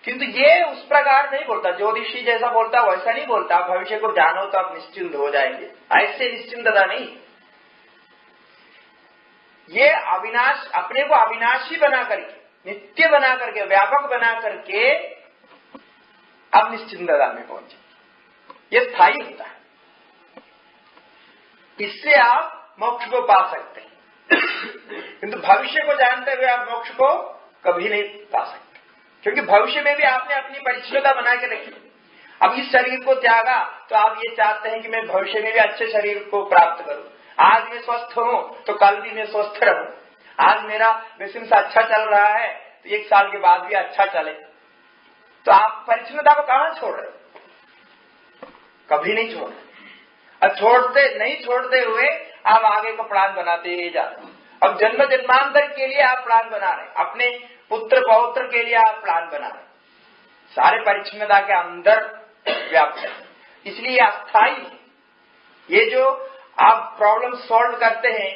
किंतु ये उस प्रकार नहीं बोलता, ज्योतिषी जैसा बोलता वैसा नहीं बोलता, भविष्य को जानो तो आप निश्चिंत हो जाएंगे, ऐसे निश्चिंतता नहीं। ये अविनाश, अपने को अविनाशी बना करके, नित्य बना करके, व्यापक बना करके अब निश्चिंतता में पहुंचे, ये स्थायी होता है। इससे आप मोक्ष को पा सकते हैं, किंतु भविष्य को जानते हुए आप मोक्ष को कभी नहीं पा सकते, क्योंकि भविष्य में भी आपने अपनी परिच्छिन्नता बना के रखी। अब इस शरीर को त्यागा तो आप ये चाहते हैं कि मैं भविष्य में भी अच्छे शरीर को प्राप्त करूं। आज मैं स्वस्थ हूं तो कल भी मैं स्वस्थ रहूं। आज मेरा बिजनेस अच्छा चल रहा है तो 1 साल के बाद भी अच्छा चले। तो आप परिच्छिन्नता को कहां छोड़ रहे हो? कभी नहीं छोड़ रहे। नहीं छोड़ते हुए आप आगे को प्लान बनाते ही जाते। अब जन्म जन्मांतर के लिए आप प्लान बना रहे, अपने पुत्र पौत्र के लिए आप प्लान बना रहे, सारे परिच्छिन्नता के अंदर व्याप्त है। इसलिए अस्थायी है। ये जो आप प्रॉब्लम सॉल्व करते हैं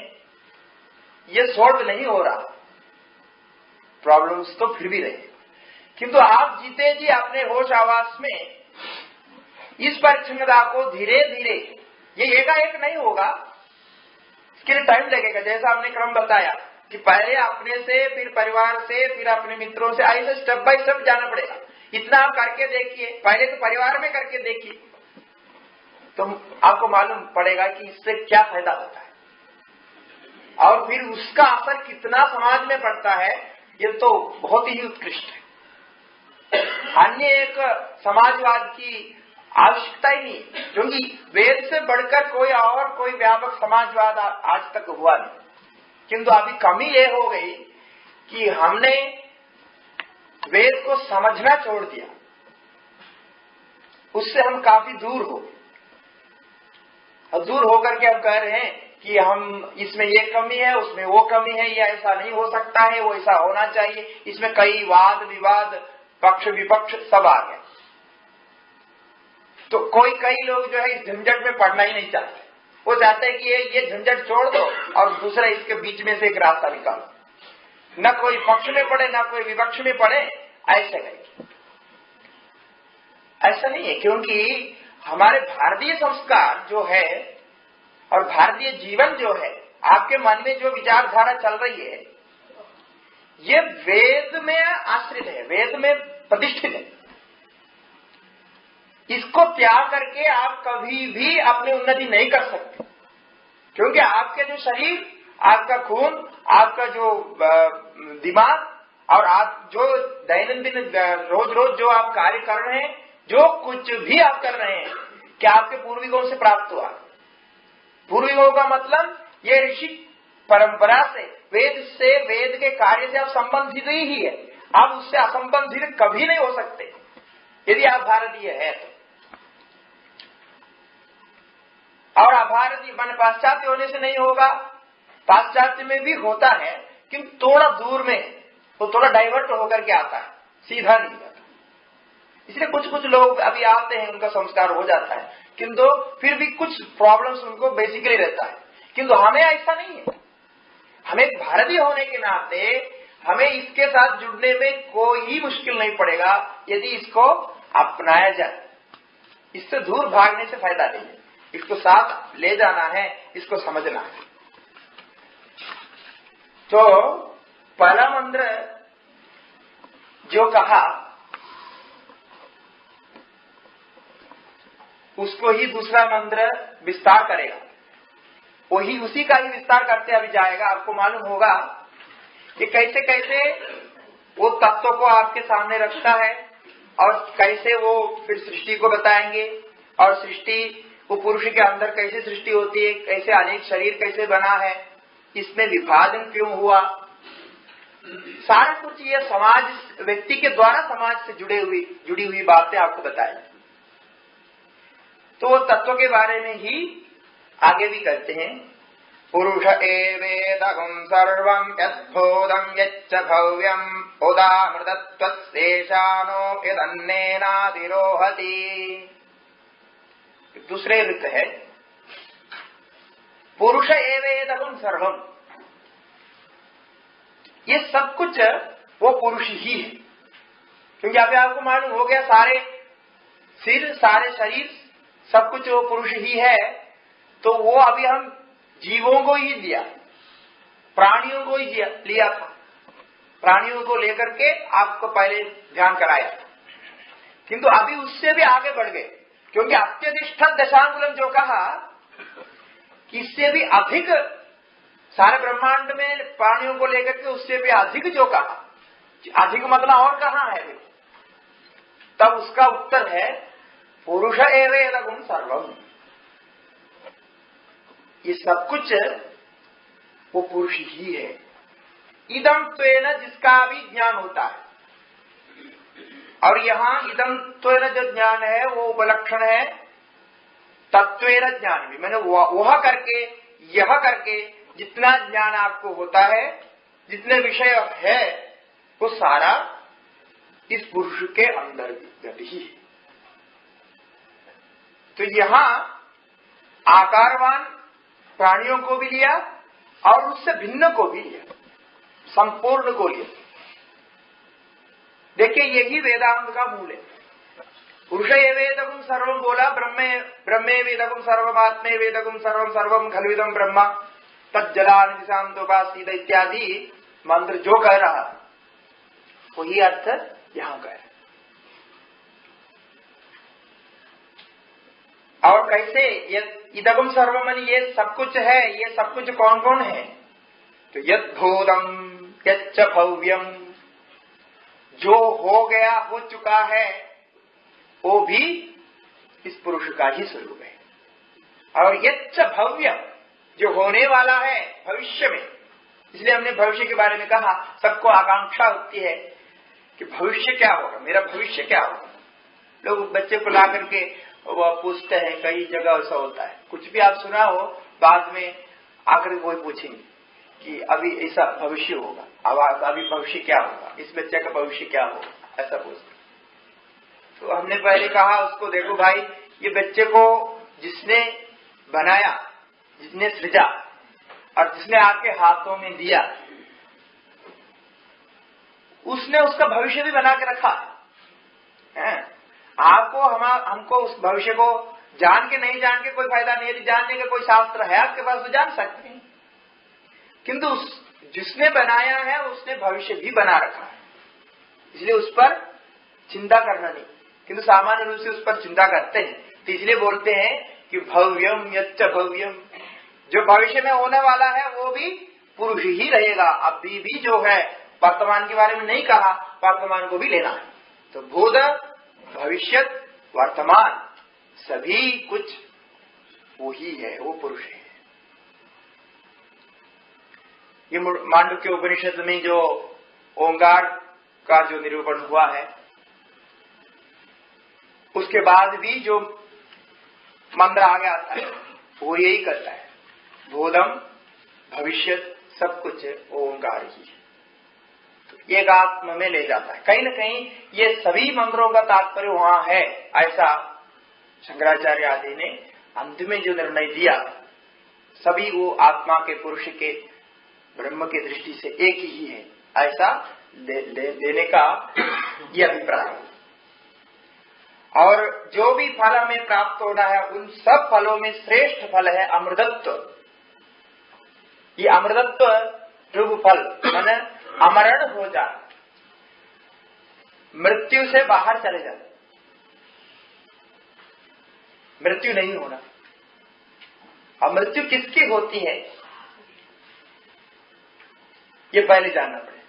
ये सॉल्व नहीं हो रहा, प्रॉब्लम्स तो फिर भी रहे, किंतु आप जीते जी अपने होश आवास में इस परिच्छिन्नता को धीरे धीरे, ये एकाएक नहीं होगा, इसके लिए टाइम लगेगा। जैसा हमने क्रम बताया कि पहले अपने से, फिर परिवार से, फिर अपने मित्रों से, ऐसे स्टेप बाय स्टेप जाना पड़ेगा। इतना आप करके देखिए, पहले तो परिवार में करके देखिए, तो आपको मालूम पड़ेगा कि इससे क्या फायदा होता है और फिर उसका असर कितना समाज में पड़ता है, ये तो बहुत ही उत्कृष्ट है। अन्य एक समाजवाद की आवश्यकता ही नहीं, क्योंकि वेद से बढ़कर कोई व्यापक समाजवाद आज तक हुआ नहीं। किंतु अभी कमी ये हो गई कि हमने वेद को समझना छोड़ दिया, उससे हम काफी दूर हो गए। और दूर होकर के हम कह रहे हैं कि हम इसमें ये कमी है, उसमें वो कमी है, ये ऐसा नहीं हो सकता है, वो ऐसा होना चाहिए। इसमें कई वाद विवाद, पक्ष विपक्ष सब आ गए। तो कई लोग जो है इस झंझट में पड़ना ही नहीं चाहते। वो चाहते हैं कि ये झंझट छोड़ दो और दूसरा इसके बीच में से एक रास्ता निकालो, न कोई पक्ष में पड़े न कोई विपक्ष में पड़े, ऐसे नहीं। ऐसा नहीं है, क्योंकि हमारे भारतीय संस्कार जो है और भारतीय जीवन जो है, आपके मन में जो विचारधारा चल रही है, ये वेद में आश्रित है, वेद में प्रतिष्ठित है। इसको त्याग करके आप कभी भी अपनी उन्नति नहीं कर सकते, क्योंकि आपके जो शरीर, आपका खून, आपका जो दिमाग और आप जो दैनंदिन रोज जो आप कार्य कर रहे हैं, जो कुछ भी आप कर रहे हैं, क्या आपके पूर्वजों से प्राप्त हुआ। पूर्वजों का मतलब ये ऋषि परंपरा से, वेद के कार्य से आप संबंधित ही है। आप उससे असंबंधित कभी नहीं हो सकते यदि आप भारतीय है तो। और अभारतीय मान पाश्चात्य होने से नहीं होगा, पाश्चात्य में भी होता है, किंतु थोड़ा दूर में, वो थोड़ा डाइवर्ट होकर के आता है, सीधा नहीं जाता। इसलिए कुछ लोग अभी आते हैं, उनका संस्कार हो जाता है, किंतु फिर भी कुछ प्रॉब्लम्स उनको बेसिकली रहता है। किंतु हमें ऐसा नहीं है। हमें भारतीय होने के नाते हमें इसके साथ जुड़ने में कोई मुश्किल नहीं पड़ेगा यदि इसको अपनाया जाए। इससे दूर भागने से फायदा नहीं है, इसको साथ ले जाना है, इसको समझना है। तो पहला मंत्र जो कहा उसको ही दूसरा मंत्र विस्तार करेगा, वही उसी का ही विस्तार करते अभी जाएगा। आपको मालूम होगा कि कैसे कैसे वो तत्व को आपके सामने रखता है और कैसे वो फिर सृष्टि को बताएंगे, और सृष्टि वो पुरुष के अंदर कैसे सृष्टि होती है, कैसे अनेक शरीर कैसे बना है, इसमें विभाजन क्यों हुआ, सारा कुछ ये समाज, व्यक्ति के द्वारा समाज से जुड़ी हुई बातें आपको बताएंगे। तो वो तत्व के बारे में ही आगे भी करते हैं। पुरुष एवेदगुं सर्वं यद्भूतं यच्च भव्यं उदामृतत्वस्येषानो यदन्नेनाधिरोहति। दूसरे ऋत है पुरुष एवेदगुं सर्वं, ये सब कुछ वो पुरुष ही है। क्योंकि अभी आपको मालूम हो गया सारे सिर, सारे शरीर, सब कुछ वो पुरुष ही है। तो वो अभी हम जीवों को ही लिया, प्राणियों को ही लिया था, प्राणियों को लेकर के आपको पहले ध्यान कराया, किंतु अभी उससे भी आगे बढ़ गए। क्योंकि अत्यधिष्ठ दशांगुलम जो कहा, इससे भी अधिक सारे ब्रह्मांड में प्राणियों को लेकर के उससे भी अधिक जो कहा, अधिक मतलब और कहाँ है, तब उसका उत्तर है पुरुष एवेदगुं सर्वम। ये सब कुछ वो पुरुष ही है। इदम त्वेन, जिसका भी ज्ञान होता है, और यहाँ इदम त्वेन जो ज्ञान है वो उपलक्षण है तत्वेन ज्ञान भी। मैंने वह करके, यह करके जितना ज्ञान आपको होता है, जितने विषय है, वो सारा इस पुरुष के अंदर ही है। तो यहाँ आकारवान प्राणियों को भी लिया और उससे भिन्न को भी लिया, संपूर्ण को लिया। देखिए यही वेदांत का मूल है। पुरुष एवेदगुं सर्वम बोला, ब्रह्मे वेदगुं सर्वमात्मे वेदगुं सर्वम सर्वम खलविदं ब्रह्म तज्जलानि दिशान्तोपासीद इत्यादि मंत्र जो कह रहा, वही अर्थ यहाँ कह रहा। और कैसे ये इदगम सर्वमन, ये सब कुछ है, ये सब कुछ कौन कौन है? तो यद भूतम यच्च भव्यम, जो हो गया हो चुका है वो भी इस पुरुष का ही स्वरूप है। और यच्च भव्यम, जो होने वाला है भविष्य में, इसलिए हमने भविष्य के बारे में कहा। सबको आकांक्षा होती है कि भविष्य क्या होगा, मेरा भविष्य क्या होगा। लोग बच्चे को ला करके वो पूछते हैं, कई जगह ऐसा होता है, कुछ भी आप सुना हो बाद में आकर वही पूछेंगे कि अभी ऐसा भविष्य होगा, अब अभी भविष्य क्या होगा, इस बच्चे का भविष्य क्या होगा, ऐसा पूछते। तो हमने पहले कहा उसको, देखो भाई, ये बच्चे को जिसने बनाया, जिसने सृजा और जिसने आपके हाथों में दिया, उसने उसका भविष्य भी बना के रखा है। आपको हमको उस भविष्य को जान के नहीं जान के कोई फायदा नहीं है। यदि जानने का कोई शास्त्र है आपके पास तो जान सकते हैं, किंतु जिसने बनाया है उसने भविष्य भी बना रखा है, इसलिए उस पर चिंता करना नहीं। किंतु सामान्य रूप से उस पर चिंता करते हैं, तो इसलिए बोलते हैं कि भव्यम यच्च भव्यम, जो भविष्य में होने वाला है वो भी पुरुष ही रहेगा। अभी भी जो है वर्तमान के बारे में नहीं कहा, वर्तमान को भी लेना है। तो भूत भविष्यत वर्तमान सभी कुछ वो ही है, वो पुरुष है। ये मांडुक्य उपनिषद में जो ओंकार का जो निरूपण हुआ है, उसके बाद भी जो मंत्र आगे आता है वो यही करता है, भूतम भविष्यत सब कुछ ओंकार ही है। तो एक आत्मा में ले जाता है। कहीं न कहीं ये सभी मंत्रों का तात्पर्य वहां है, ऐसा शंकराचार्य आदि ने अंत में जो निर्णय दिया, सभी वो आत्मा के पुरुष के ब्रह्म की दृष्टि से एक ही है, ऐसा देने का ये अभिप्राय है। और जो भी फल हमें प्राप्त होना है उन सब फलों में श्रेष्ठ फल है अमृतत्व। ये अमृतत्व रूप फल माने अमरण हो जाए, मृत्यु से बाहर चले जाए, मृत्यु नहीं होना। अब मृत्यु किसकी होती है ये पहले जानना पड़ेगा।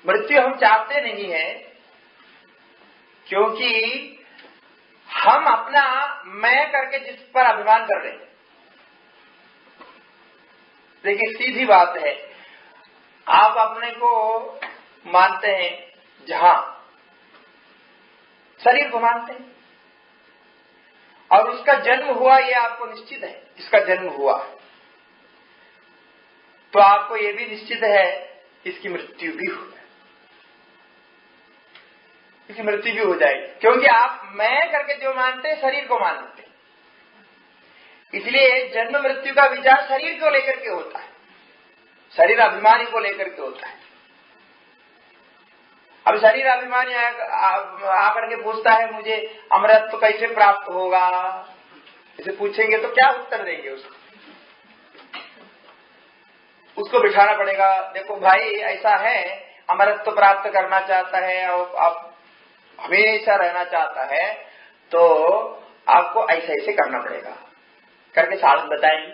मृत्यु हम चाहते नहीं है, क्योंकि हम अपना मैं करके जिस पर अभिमान कर रहे हैं। देखिए सीधी बात है, आप अपने को मानते हैं जहां शरीर को मानते हैं, और उसका जन्म हुआ ये आपको निश्चित है, इसका जन्म हुआ, तो आपको ये भी निश्चित है इसकी मृत्यु भी हो जाए, इसकी मृत्यु भी हो जाएगी, क्योंकि आप मैं करके जो मानते हैं शरीर को मानते हैं। इसलिए जन्म मृत्यु का विचार शरीर को लेकर के होता है, शरीर अभिमानी को लेकर के होता है। अब शरीर अभिमानी आकर के पूछता है मुझे अमृतत्व कैसे प्राप्त होगा, इसे पूछेंगे तो क्या उत्तर देंगे उसको बिठाना पड़ेगा। देखो भाई ऐसा है, अमृतत्व प्राप्त करना चाहता है और आप हमेशा रहना चाहता है, तो आपको ऐसे ऐसे करना पड़ेगा करके साधन बताएंगे।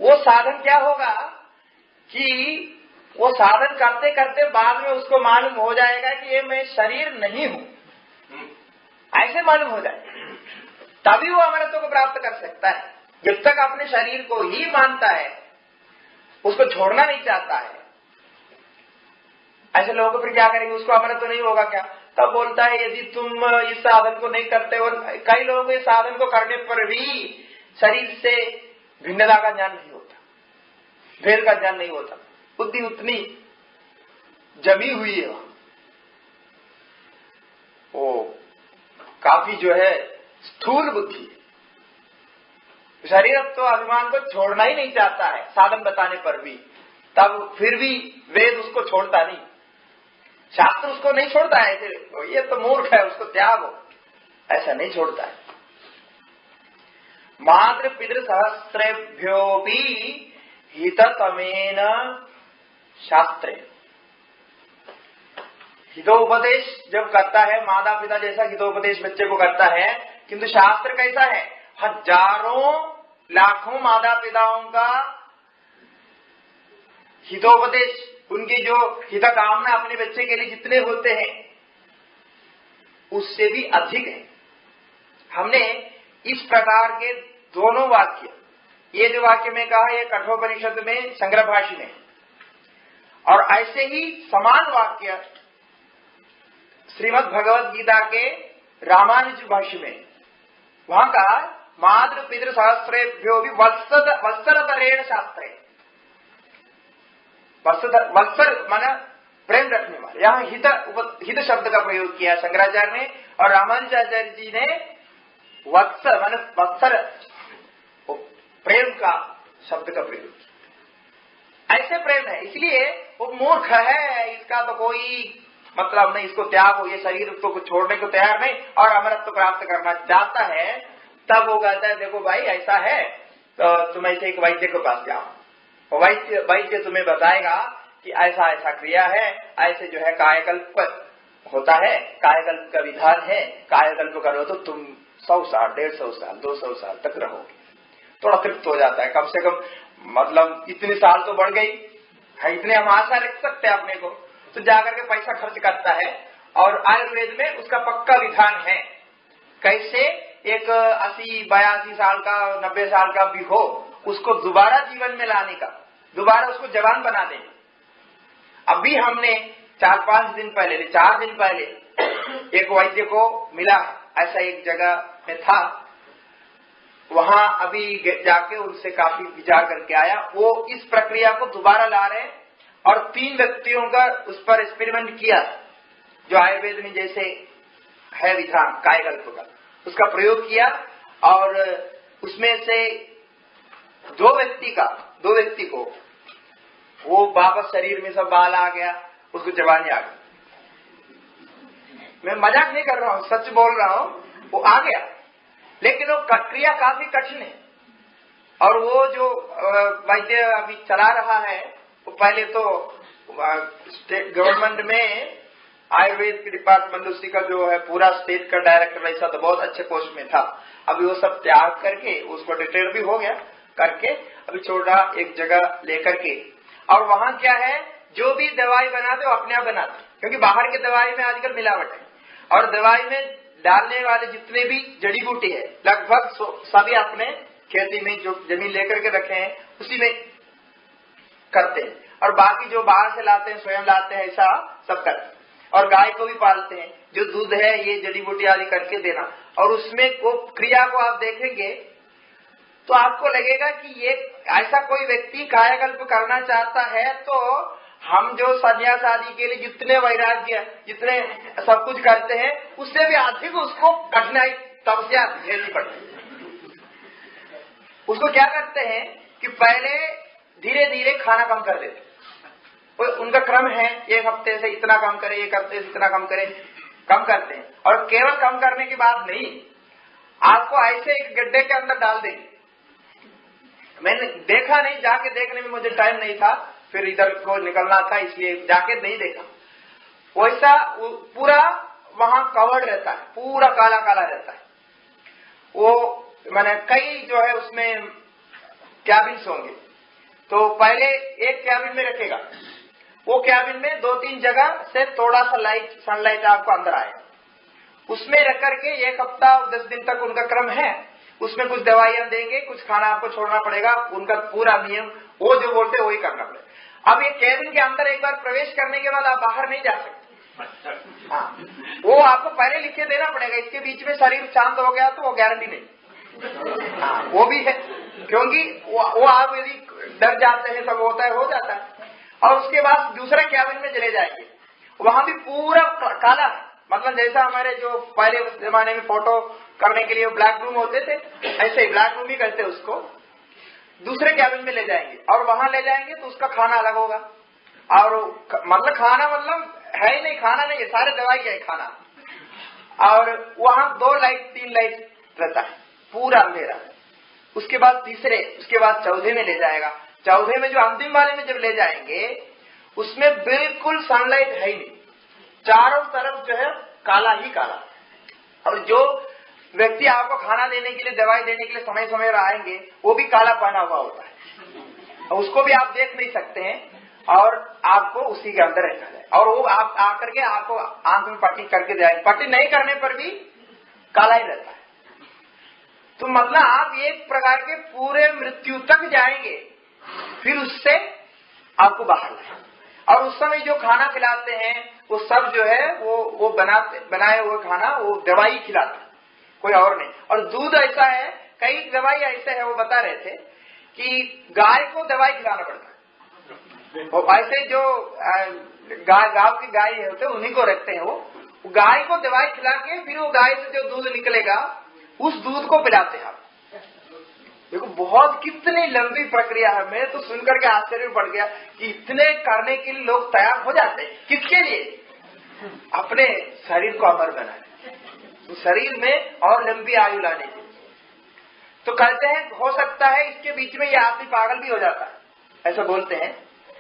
वो साधन क्या होगा कि वो साधन करते करते बाद में उसको मालूम हो जाएगा कि ये मैं शरीर नहीं हूं, ऐसे मालूम हो जाए, तभी वो अमरत्व को प्राप्त कर सकता है। जब तक अपने शरीर को ही मानता है, उसको छोड़ना नहीं चाहता है, ऐसे लोगों को फिर क्या करेंगे, उसको अमरत्व नहीं होगा क्या? तब बोलता है यदि तुम इस साधन को नहीं करते, और कई लोगों को इस साधन को करने पर भी शरीर से भिन्नता का ज्ञान नहीं होता, भेद का ज्ञान नहीं होता, बुद्धि उतनी जमी हुई है, वो काफी जो है स्थूल बुद्धि। शरीर तो अभिमान को छोड़ना ही नहीं चाहता है साधन बताने पर भी, तब फिर भी वेद उसको छोड़ता नहीं, शास्त्र उसको नहीं छोड़ता है, ये तो मूर्ख है उसको त्यागो, ऐसा नहीं छोड़ता है। मातृ पितृ सहस्रेभ्योपि हिततमेन शास्त्रे, हितोपदेश जब करता है, माता पिता जैसा हितोपदेश बच्चे को करता है किंतु शास्त्र कैसा है, हजारों लाखों माता पिताओं का हितोपदेश, उनकी जो हित कामना अपने बच्चे के लिए जितने होते हैं उससे भी अधिक है। हमने इस प्रकार के दोनों वाक्य, ये जो वाक्य में कहा ये कठोपनिषद में संग्रह भाष्य में, और ऐसे ही समान वाक्य श्रीमद् भगवद गीता के रामानुज भाष्य में, वहां का मातृ पितृ सहस्रेभ्यो भी वत्सरतरेण शास्त्रे, वत्सर माना प्रेम रखने वाले, यहाँ हित शब्द का प्रयोग किया शंकराचार्य ने, और रामानुजाचार्य जी ने वत्सर माना वत्सर प्रेम का शब्द का प्रयोग किया। ऐसे प्रेम है, इसलिए वो मूर्ख है, इसका तो कोई मतलब नहीं, इसको त्याग हो, ये शरीर को छोड़ने को तैयार नहीं और अमरत्व प्राप्त करना चाहता है, तब वो कहता है देखो भाई ऐसा है तो तुम ऐसे एक वैद्य के पास जाओ, वैद्य तुम्हें बताएगा कि ऐसा ऐसा क्रिया है, ऐसे जो है कायकल्प होता है, कायकल्प का विधान है, कायकल्प करो तो तुम 100 साल 150 साल 200 साल तक रहोगे। थोड़ा तृप्त हो जाता है, कम से कम मतलब इतने साल तो बढ़ गई है, इतने हम आशा रख सकते हैं अपने को, तो जाकर के पैसा खर्च करता है। और आयुर्वेद में उसका पक्का विधान है, कैसे एक 80-82 साल का 90 साल का भी हो उसको दोबारा जीवन में लाने का, दोबारा उसको जवान बना दें। अभी हमने 4 दिन पहले एक वैद्य को मिला, ऐसा एक जगह में था, वहां अभी जाके उनसे काफी विचार करके आया, वो इस प्रक्रिया को दोबारा ला रहे हैं और 3 व्यक्तियों का उस पर एक्सपेरिमेंट किया, जो आयुर्वेद में जैसे है विधान कायकल्प का, उसका प्रयोग किया, और उसमें से 2 व्यक्ति को वो वापस शरीर में सब बाल आ गया, उसको जवानी आ गई। मैं मजाक नहीं कर रहा हूँ, सच बोल रहा हूँ, वो आ गया, लेकिन वो क्रिया काफी कठिन है। और वो जो वैद्य अभी चला रहा है, वो पहले तो गवर्नमेंट में आयुर्वेद के डिपार्टमेंट उसी का जो है पूरा स्टेट का डायरेक्टर ऐसा तो बहुत अच्छे पोस्ट में था, अभी वो सब त्याग करके उसको रिटायर भी हो गया करके, अभी छोटा एक जगह लेकर के, और वहां क्या है, जो भी दवाई बनाते वो अपने आप बनाते, क्योंकि बाहर की दवाई में आजकल मिलावट है, और दवाई में डालने वाले जितने भी जड़ी बूटी है लगभग सभी अपने खेती में जो जमीन लेकर के रखे हैं उसी में करते हैं, और बाकी जो बाहर से लाते हैं स्वयं लाते हैं, ऐसा सब करते हैं। और गाय को भी पालते हैं, जो दूध है ये जड़ी बूटी आदि करके देना, और उसमें वो क्रिया को आप देखेंगे तो आपको लगेगा कि ये ऐसा कोई व्यक्ति कायाकल्प करना चाहता है, तो हम जो संन्यास आदि के लिए जितने वैराग्य जितने सब कुछ करते हैं उससे भी अधिक उसको कठिनाई तपस्या झेलनी पड़ती है। उसको क्या करते हैं कि पहले धीरे धीरे खाना कम कर देते, उनका क्रम है, 1 हफ्ते से इतना कम करे, 1 हफ्ते से इतना कम करे, कम करते हैं। और केवल कम करने की बात नहीं, आपको ऐसे एक गड्ढे के अंदर डाल देंगे। मैंने देखा नहीं, जाके देखने में मुझे टाइम नहीं था, फिर इधर को निकलना था इसलिए जाके नहीं देखा। वैसा पूरा वहां कवर्ड रहता है, पूरा काला काला रहता है। वो मैंने कई जो है उसमें कैबिन्स होंगे, तो पहले एक कैबिन में रखेगा, वो कैबिन में 2-3 जगह से थोड़ा सा सनलाइट आपको अंदर आए, उसमें रख करके 1 हफ्ता 10 दिन तक उनका क्रम है। उसमें कुछ दवाइयां देंगे, कुछ खाना आपको छोड़ना पड़ेगा, उनका पूरा नियम वो जो बोलते वही करना पड़ेगा। अब ये कैबिन के अंदर एक बार प्रवेश करने के बाद आप बाहर नहीं जा सकते। हाँ, वो आपको पहले लिख के देना पड़ेगा, इसके बीच में शरीर शांत हो गया तो वो गारंटी नहीं। हाँ, वो भी है, क्योंकि वो आप यदि डर जाते हैं सब होता है, हो जाता है। और उसके बाद दूसरे कैबिन में चले जाएंगे, वहां भी पूरा काला है, मतलब जैसा हमारे जो पहले जमाने में फोटो करने के लिए ब्लैक रूम होते थे, ऐसे ही ब्लैक रूम ही कहते उसको। दूसरे कैबिन में ले जाएंगे, और वहां ले जाएंगे तो उसका खाना अलग होगा, और मतलब खाना मतलब है ही नहीं, खाना नहीं है, सारे दवाई है खाना। और वहां 2 लाइट 3 लाइट रहता है, पूरा अंधेरा। उसके बाद उसके बाद चौथे में ले जाएगा, चौथे में जो अंतिम वाले में जब ले जाएंगे उसमें बिल्कुल सनलाइट है ही नहीं, चारों तरफ जो है काला ही काला। और जो व्यक्ति आपको खाना देने के लिए, दवाई देने के लिए समय समय पर आएंगे, वो भी काला पहना हुआ होता है, उसको भी आप देख नहीं सकते हैं और आपको उसी के अंदर रखा जाए और वो आप आकर के आपको आंख में पट्टी करके जाएंगे, पट्टी नहीं करने पर भी काला ही रहता है। तो मतलब आप एक प्रकार के पूरे मृत्यु तक जाएंगे, फिर उससे आपको बाहर लाए। और उस समय जो खाना खिलाते हैं वो सब जो है वो बनाए हुए खाना, वो दवाई खिलाते हैं, कोई और नहीं। और दूध ऐसा है, कई दवाई ऐसे है, वो बता रहे थे कि गाय को दवाई खिलाना पड़ता है। और ऐसे जो गांव की गाय होते हैं उन्हीं को रखते हैं, वो गाय को दवाई खिला के फिर वो गाय से जो दूध निकलेगा उस दूध को पिलाते हैं आप। देखो बहुत कितनी लंबी प्रक्रिया है। मैं तो सुनकर के आश्चर्य में पड़ गया कि इतने करने के लिए लोग तैयार हो जाते हैं। किसके लिए? अपने शरीर को अमर बनाने, तो शरीर में और लंबी आयु लाने के लिए। तो कहते हैं हो सकता है इसके बीच में ये आदमी पागल भी हो जाता है, ऐसा बोलते हैं,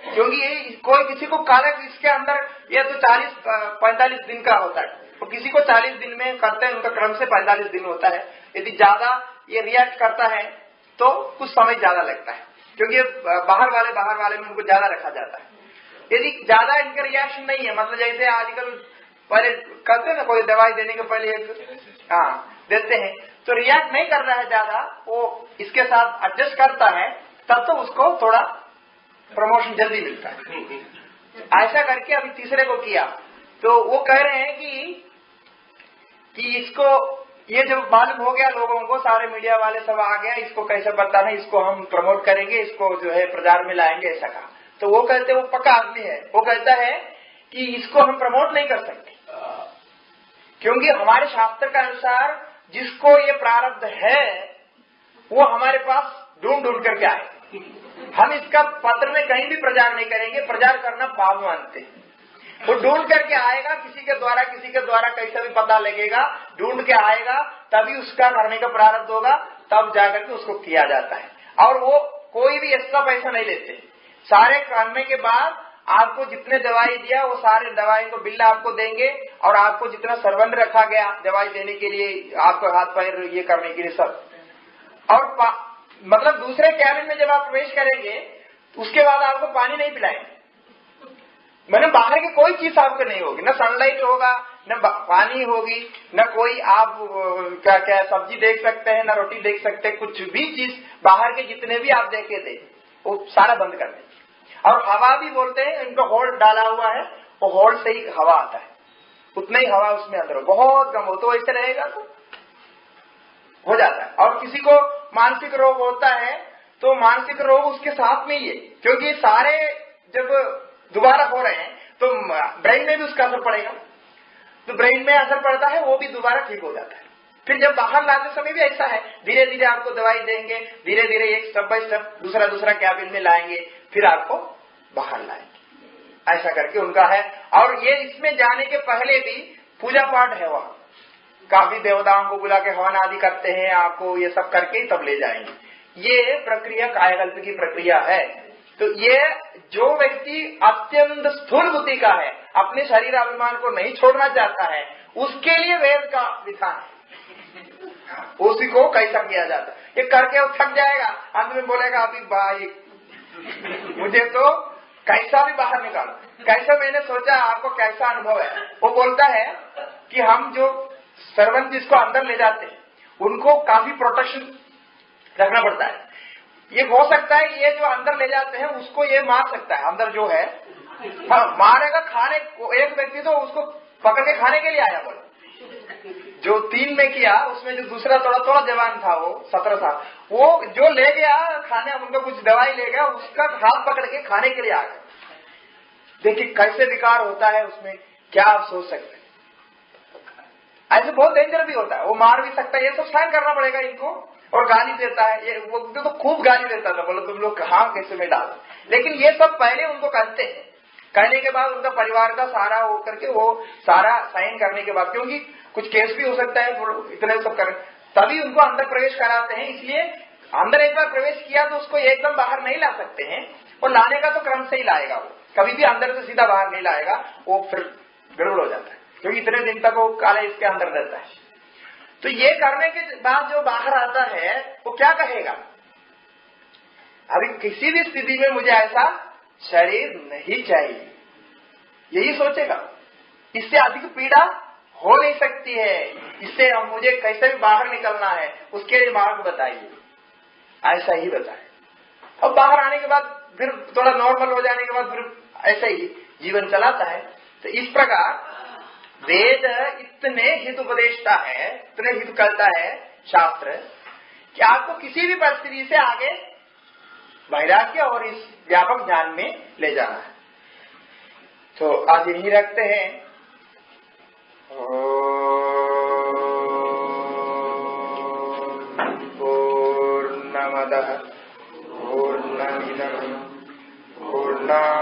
क्योंकि ये कोई किसी को कारक इसके अंदर ये तो 40-45 दिन का होता है, तो किसी को 40 दिन में करते हैं, उनका क्रम से 45 दिन होता है। यदि ज्यादा ये रिएक्ट करता है तो कुछ समय ज्यादा लगता है, क्योंकि बाहर वाले में उनको ज्यादा रखा जाता है। यदि ज्यादा इनका रिएक्शन नहीं है, मतलब जैसे आजकल पहले करते हैं ना, कोई दवाई देने के पहले देते हैं, तो रिएक्ट नहीं कर रहा है ज्यादा, वो इसके साथ एडजस्ट करता है, तब तो उसको थोड़ा प्रमोशन जल्दी मिलता है। ऐसा करके अभी तीसरे को किया, तो वो कह रहे हैं कि इसको ये जब मालूम हो गया लोगों को, सारे मीडिया वाले सब आ गया, इसको कैसे बताना, इसको हम प्रमोट करेंगे, इसको जो है प्रचार में लाएंगे, ऐसा कहा। तो वो कहते, वो पक्का आदमी है, वो कहता है कि इसको हम प्रमोट नहीं कर सकते, क्योंकि हमारे शास्त्र के अनुसार जिसको ये प्रारब्ध है वो हमारे पास ढूंढ करके आए। हम इसका पत्र में कहीं भी प्रचार नहीं करेंगे, प्रचार करना पाप मानते हैं। वो ढूंढ करके आएगा, किसी के द्वारा कैसा भी पता लगेगा, ढूंढ के आएगा, तभी उसका करने का प्रारब्ध होगा, तब जाकर के उसको किया जाता है। और वो कोई भी एक्स्ट्रा पैसा नहीं लेते। सारे करने के बाद आपको जितने दवाई दिया वो सारे दवाई को बिल आपको देंगे, और आपको जितना सर्वंट रखा गया दवाई देने के लिए, आपको हाथ पैर ये करने के लिए सब, और मतलब दूसरे कैबिन में जब आप प्रवेश करेंगे उसके बाद आपको पानी नहीं पिलाएंगे, मैंने बाहर की कोई चीज आपको नहीं होगी, न सनलाइट होगा, न पानी होगी, न कोई आप क्या सब्जी देख सकते हैं, न रोटी देख सकते, कुछ भी चीज बाहर के जितने भी आप देखे थे वो सारा बंद कर देंगे। और हवा भी बोलते हैं, इनका होल्ड डाला हुआ है, वो होल्ड से ही हवा आता है, उतना ही हवा उसमें अंदर हो, बहुत कम हो तो ऐसे रहेगा तो हो जाता है। और किसी को मानसिक रोग होता है तो मानसिक रोग उसके साथ में ही है, क्योंकि सारे जब दोबारा हो रहे हैं तो ब्रेन में भी उसका असर पड़ेगा, तो ब्रेन में असर पड़ता है, वो भी दोबारा ठीक हो जाता है। फिर जब बाहर लाते समय भी ऐसा है, धीरे धीरे आपको दवाई देंगे, धीरे धीरे एक स्टेप बाय स्टेप दूसरा कैबिन में लाएंगे, फिर आपको बाहर लाएंगे, ऐसा करके उनका है। और ये इसमें जाने के पहले भी पूजा पाठ है, वहाँ काफी देवताओं को बुला के हवन आदि करते हैं, आपको ये सब करके तब ले जाएंगे। ये प्रक्रिया कायाकल्प की प्रक्रिया है। तो ये जो व्यक्ति अत्यंत स्थूल बुद्धि का है, अपने शरीर अभिमान को नहीं छोड़ना चाहता है, उसके लिए वेद का विधान है, उसी को कैसा किया जाता है। ये करके वो थक जाएगा, अंत में बोलेगा अभी भाई मुझे तो कैसा भी बाहर निकालो, कैसा मैंने सोचा, आपको कैसा अनुभव है। वो बोलता है कि हम जो सर्वेंट जिसको अंदर ले जाते हैं उनको काफी प्रोटेक्शन रखना पड़ता है। ये हो सकता है ये जो अंदर ले जाते हैं उसको ये मार सकता है, अंदर जो है हाँ मारेगा। खाने को एक व्यक्ति तो उसको पकड़ के खाने के लिए आया, बोला जो 3 में किया उसमें जो दूसरा थोड़ा जवान था, वो 17 साल, वो जो ले गया खाने, उनको कुछ दवाई ले गया, उसका हाथ पकड़ के खाने के लिए आ गया। देखिए कैसे विकार होता है उसमें, क्या आप सोच सकते हैं। ऐसे बहुत डेंजर भी होता है, वो मार भी सकता है, ये सब सहन करना पड़ेगा इनको। और गाली देता है, ये वो तो खूब गाली देता था, बोलो तुम लोग कहाँ कैसे में डालो। लेकिन ये सब पहले उनको कहते हैं, कहने के बाद उनका परिवार का सारा हो करके वो सारा साइन करने के बाद, क्योंकि कुछ केस भी हो सकता है, इतने सब कर तभी उनको अंदर प्रवेश कराते हैं। इसलिए अंदर एक बार प्रवेश किया तो उसको एकदम बाहर नहीं ला सकते हैं, और लाने का तो क्रम से ही लाएगा, वो कभी भी अंदर से सीधा बाहर नहीं लाएगा, वो फिर गड़बड़ हो जाता है, क्योंकि इतने दिन तक वो काले इसके अंदर रहता है। तो ये करने के बाद जो बाहर आता है वो क्या कहेगा? अभी किसी भी स्थिति में मुझे ऐसा शरीर नहीं चाहिए, यही सोचेगा। इससे अधिक पीड़ा हो नहीं सकती है, इससे मुझे कैसे भी बाहर निकलना है, उसके लिए मार्ग बताइए, ऐसा ही बताए। अब बाहर आने के बाद फिर थोड़ा नॉर्मल हो जाने के बाद फिर ऐसा ही जीवन चलाता है। तो इस प्रकार वेद इतने हित उपदेशता है, इतने हित करता है शास्त्र, कि आपको किसी भी परिस्थिति से आगे वैराग्य और इस व्यापक ज्ञान में ले जाना है। तो आज यही रखते हैं। पूर्णमदः पूर्णमिदं पूर्णात्